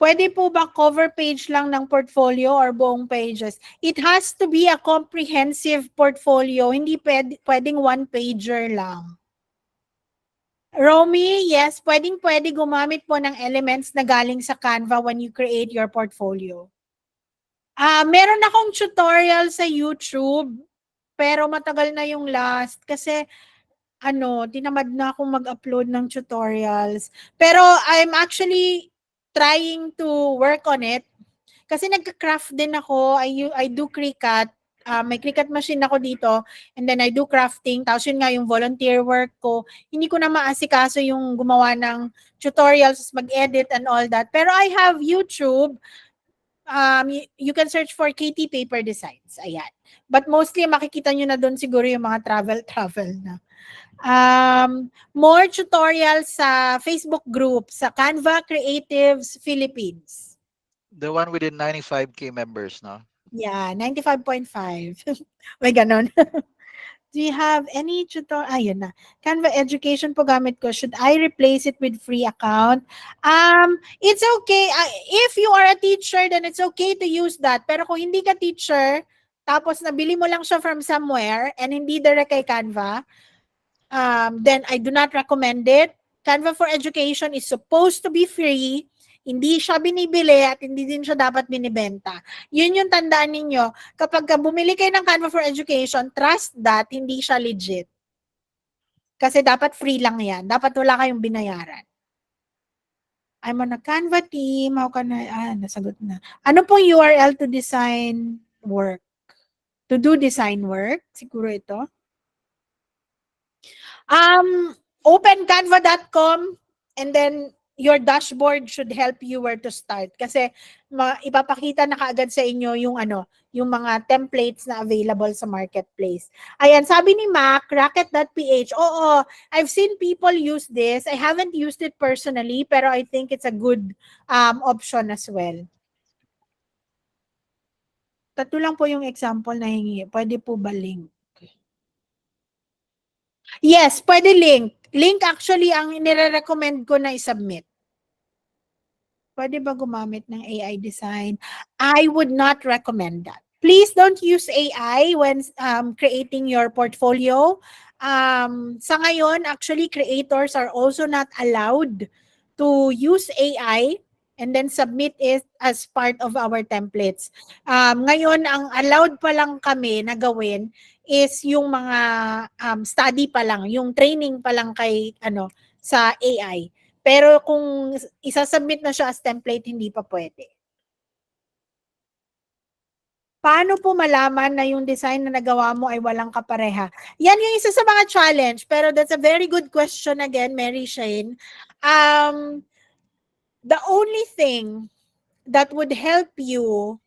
Pwede po ba cover page lang ng portfolio or buong pages? It has to be a comprehensive portfolio. Hindi pwedeng one-pager lang. Romy, yes, pwede gumamit po ng elements na galing sa Canva when you create your portfolio. Meron akong tutorial sa YouTube, pero matagal na yung last kasi tinamad na akong mag-upload ng tutorials. Pero I'm actually trying to work on it kasi nagka-craft din ako. I do Cricut. May Cricut machine ako dito and then I do crafting. Tapos yun nga yung volunteer work ko. Hindi ko na maasikaso yung gumawa ng tutorials, mag-edit and all that. Pero I have YouTube. You can search for KT Paper Designs. Ayan. But mostly makikita nyo na doon siguro yung mga travel na. More tutorials sa Facebook group, sa Canva Creatives Philippines. The one within 95K members, no? Yeah, 95.5. May ganon. Do you have any tutorial? Ayun na. Canva Education po gamit ko. Should I replace it with free account? It's okay. If you are a teacher, then it's okay to use that. Pero kung hindi ka teacher, tapos nabili mo lang siya from somewhere and hindi direct kay Canva, then I do not recommend it. Canva for Education is supposed to be free. Hindi siya binibili at hindi din siya dapat binibenta. Yun yung tandaan ninyo. Kapag bumili kayo ng Canva for Education, trust that hindi siya legit. Kasi dapat free lang yan. Dapat wala kayong binayaran. I'm on a Canva team. How can I... nasagot na. Ano pong URL to design work? To do design work? Siguro ito. Opencanva.com and then your dashboard should help you where to start kasi ipapakita na kaagad sa inyo yung mga templates na available sa marketplace. Ayan, sabi ni Mac, Racket.ph. Oo, I've seen people use this. I haven't used it personally, pero I think it's a good option as well. Tatlo lang po yung example na hingi. Pwede po ba link? Yes, pwede link. Link actually ang nire-recommend ko na i-submit. Pwede ba gumamit ng AI design? I would not recommend that. Please don't use AI when creating your portfolio. Sa ngayon, actually, creators are also not allowed to use AI and then submit it as part of our templates. Ngayon, ang allowed pa lang kami na gawin is yung mga study pa lang, yung training pa lang kay sa AI. Pero kung isasubmit na siya as template, hindi pa pwede. Paano po malaman na yung design na nagawa mo ay walang kapareha? Yan yung isa sa mga challenge, pero that's a very good question again, Mary Shane. The only thing that would help you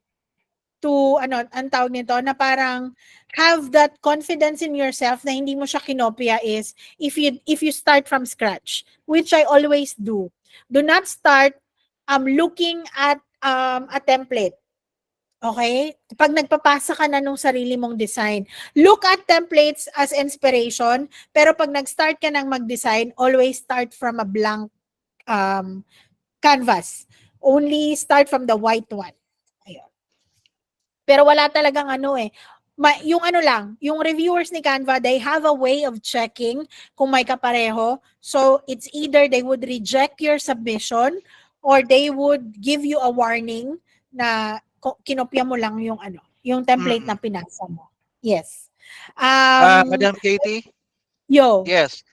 to, ang tawag nito, na parang have that confidence in yourself na hindi mo siya kinopya is if you start from scratch, which I always do. Do not start looking at a template. Okay? Pag nagpapasa ka na nung sarili mong design, look at templates as inspiration, pero pag nag-start ka ng mag-design, always start from a blank canvas. Only start from the white one. Ayun. Pero wala talagang yung reviewers ni Canva, they have a way of checking kung may kapareho. So, it's either they would reject your submission or they would give you a warning na kinopya mo lang yung yung template na pinasa mo. Yes. Madam Katie? Yo. Yes.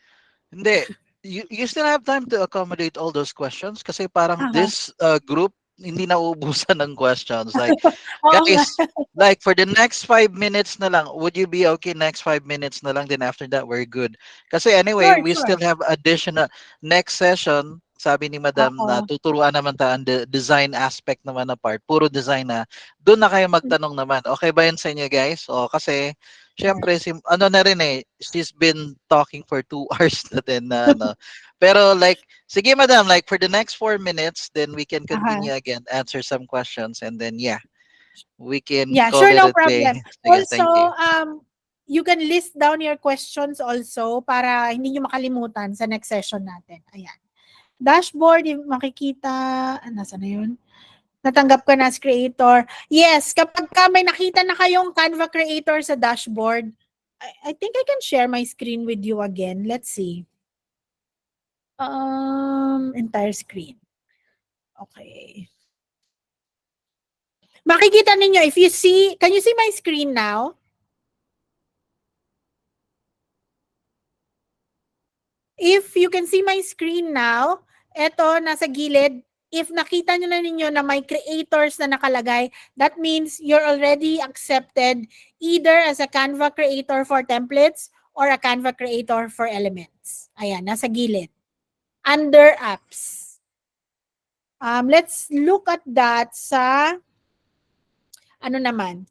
Hindi. You still have time to accommodate all those questions kasi parang this group hindi nauubusan ng questions. Like, guys, like for the next 5 minutes na lang, would you be okay next 5 minutes na lang? Then after that, we're good. Kasi anyway, we still have additional next session. Sabi ni Madam na tuturuan naman tayo ang design aspect naman na part. Puro design na. Doon na kayo magtanong naman. Okay ba yun sa inyo, guys? O kasi, syempre, ano na rin eh, she's been talking for 2 hours na din na ano. Pero like, sige Madam, like for the next 4 minutes, then we can continue again, answer some questions, and then we can call sure, it no a day. problem. Sige, Also, thank you. you can list down your questions also para hindi nyo makalimutan sa next session natin. Ayan. Dashboard, yung makikita, nasa na yun? Natanggap ka na as creator. Yes, kapag may nakita na kayong Canva creator sa dashboard, I think I can share my screen with you again. Let's see. Entire screen. Okay. Makikita ninyo, if you see, can you see my screen now? If you can see my screen now, eto, nasa gilid, if nakita nyo na ninyo na may creators na nakalagay, that means you're already accepted either as a Canva creator for templates or a Canva creator for elements. Ayan, nasa gilid. Under apps. Let's look at that sa, ano naman,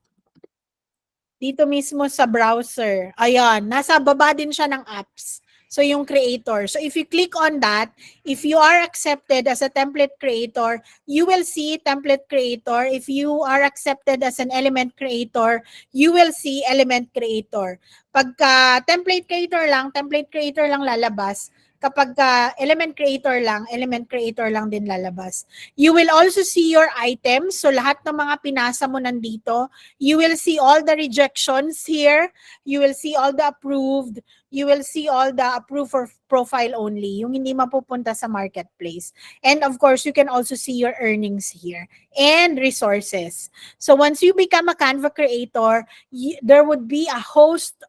dito mismo sa browser. Ayan, nasa baba din siya ng apps. So yung creator. So if you click on that, if you are accepted as a template creator, you will see template creator. If you are accepted as an element creator, you will see element creator. Pagka template creator lang lalabas. Kapag element creator lang din lalabas. You will also see your items. So lahat ng mga pinasa mo nandito. You will see all the rejections here. You will see all the approved. You will see all the approved for profile only. Yung hindi mapupunta sa marketplace. And of course, you can also see your earnings here. And resources. So once you become a Canva creator, there would be a host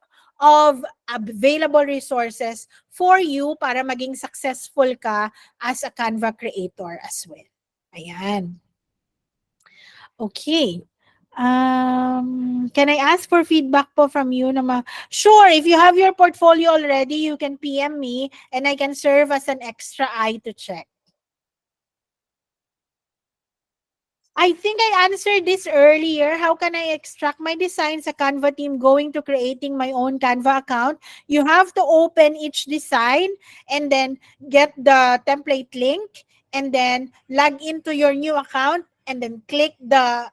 of available resources for you para maging successful ka as a Canva creator as well. Ayan. Okay. Can I ask for feedback po from you? Sure, if you have your portfolio already, you can PM me and I can serve as an extra eye to check. I think I answered this earlier. How can I extract my design sa Canva team going to creating my own Canva account? You have to open each design and then get the template link and then log into your new account and then click the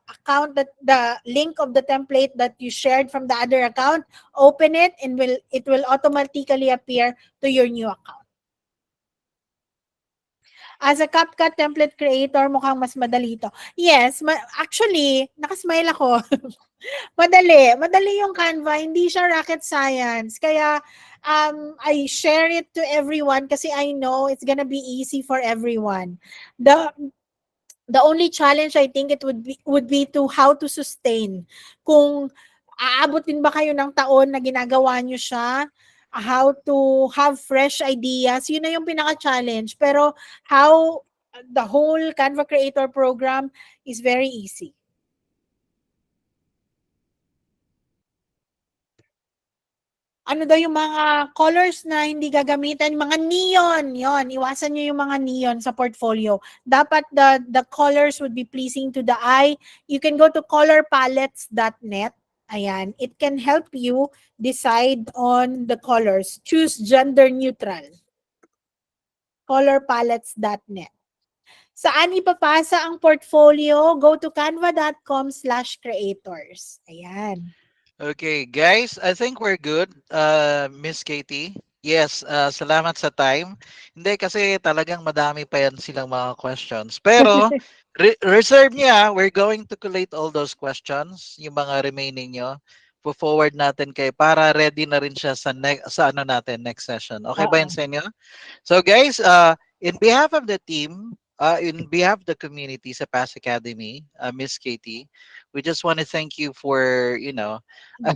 link of the template that you shared from the other account, open it, and it will automatically appear to your new account. As a CapCut template creator, mukhang mas madali ito. Yes, actually, nakasmile ako. Madali yung Canva, hindi siya rocket science. Kaya I share it to everyone kasi I know it's gonna be easy for everyone. The only challenge I think it would be to how to sustain. Kung aabutin ba kayo ng taon na ginagawa nyo siya, how to have fresh ideas, yun na yung pinaka-challenge. Pero how the whole Canva Creator program is very easy. Ano daw yung mga colors na hindi gagamitan? Mga neon, yon. Iwasan nyo yung mga neon sa portfolio. Dapat the colors would be pleasing to the eye. You can go to colorpalettes.net. Ayan, it can help you decide on the colors. Choose gender neutral. Colorpalettes.net. Saan ipapasa ang portfolio? Go to canva.com/creators. Ayan. Okay, guys, I think we're good. Miss Katie. Yes, salamat sa time. Hindi kasi talagang madami pa yan silang mga questions. Pero reserve niya, we're going to collate all those questions, yung mga remaining nyo. Po-forward natin kay para ready na rin siya sa next session. Okay ba yun sa inyo? So guys, in behalf of the team, in behalf of the community sa PAS Academy, Miss Katie, we just want to thank you for,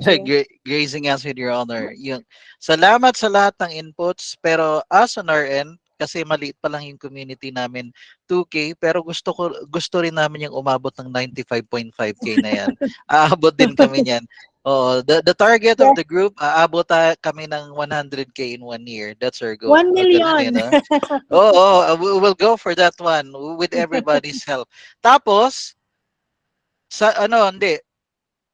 Thank you. gracing us with your honor. Yung, salamat sa lahat ng inputs, pero us on our end, kasi maliit pa lang yung community namin, 2K, pero gusto rin namin yung umabot ng 95.5K na yan. Aabot din kami niyan. Oo, the target of the group, aabot kami ng 100K in 1 year. That's our goal. 1 million. Oo, we'll go for that one with everybody's help. Tapos, hindi,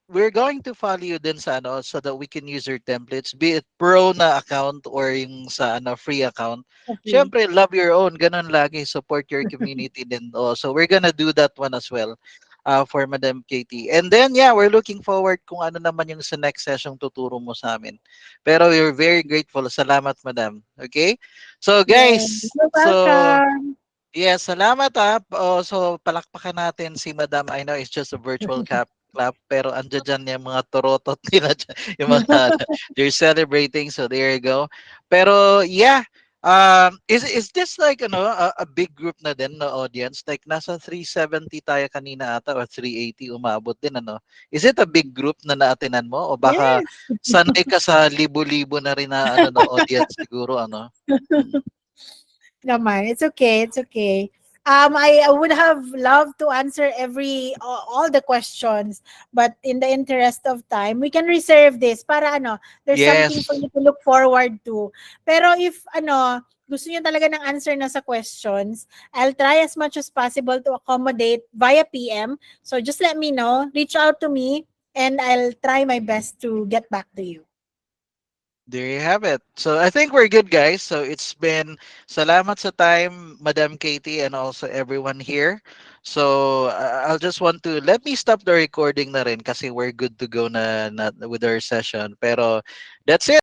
we're going to follow you din sa so that we can use your templates, be it pro na account or yung sa free account. Syempre, love your own, ganun lagi, support your community din. So we're gonna do that one as well for Madam Katie. And then, yeah, we're looking forward kung ano naman yung sa next session tuturo mo sa amin. Pero we're very grateful. Salamat, Madam. Okay? So, guys, You're welcome. yeah, salamat so palakpakan natin si Madam. I know it's just a virtual clap, pero andyan dyan yung mga torotot nila dyan, yung mga they're celebrating, so there you go. Pero yeah, is this like a big group na din na audience? Like nasa 370 tayo kanina ata or 380 umabot din Is it a big group na naatinan mo o baka sanay ka sa libo-libo na rin na na audience siguro Naman, it's okay, it's okay. I would have loved to answer all the questions, but in the interest of time, we can reserve this para there's something for Yes. you to look forward to. Pero if gusto niyo talaga ng answer na sa questions, I'll try as much as possible to accommodate via PM. So just let me know, reach out to me, and I'll try my best to get back to you. There you have it. So I think we're good, guys. So it's been salamat sa time, Madam Katie, and also everyone here. So I'll just want to let me stop the recording na rin kasi we're good to go na with our session. Pero that's it.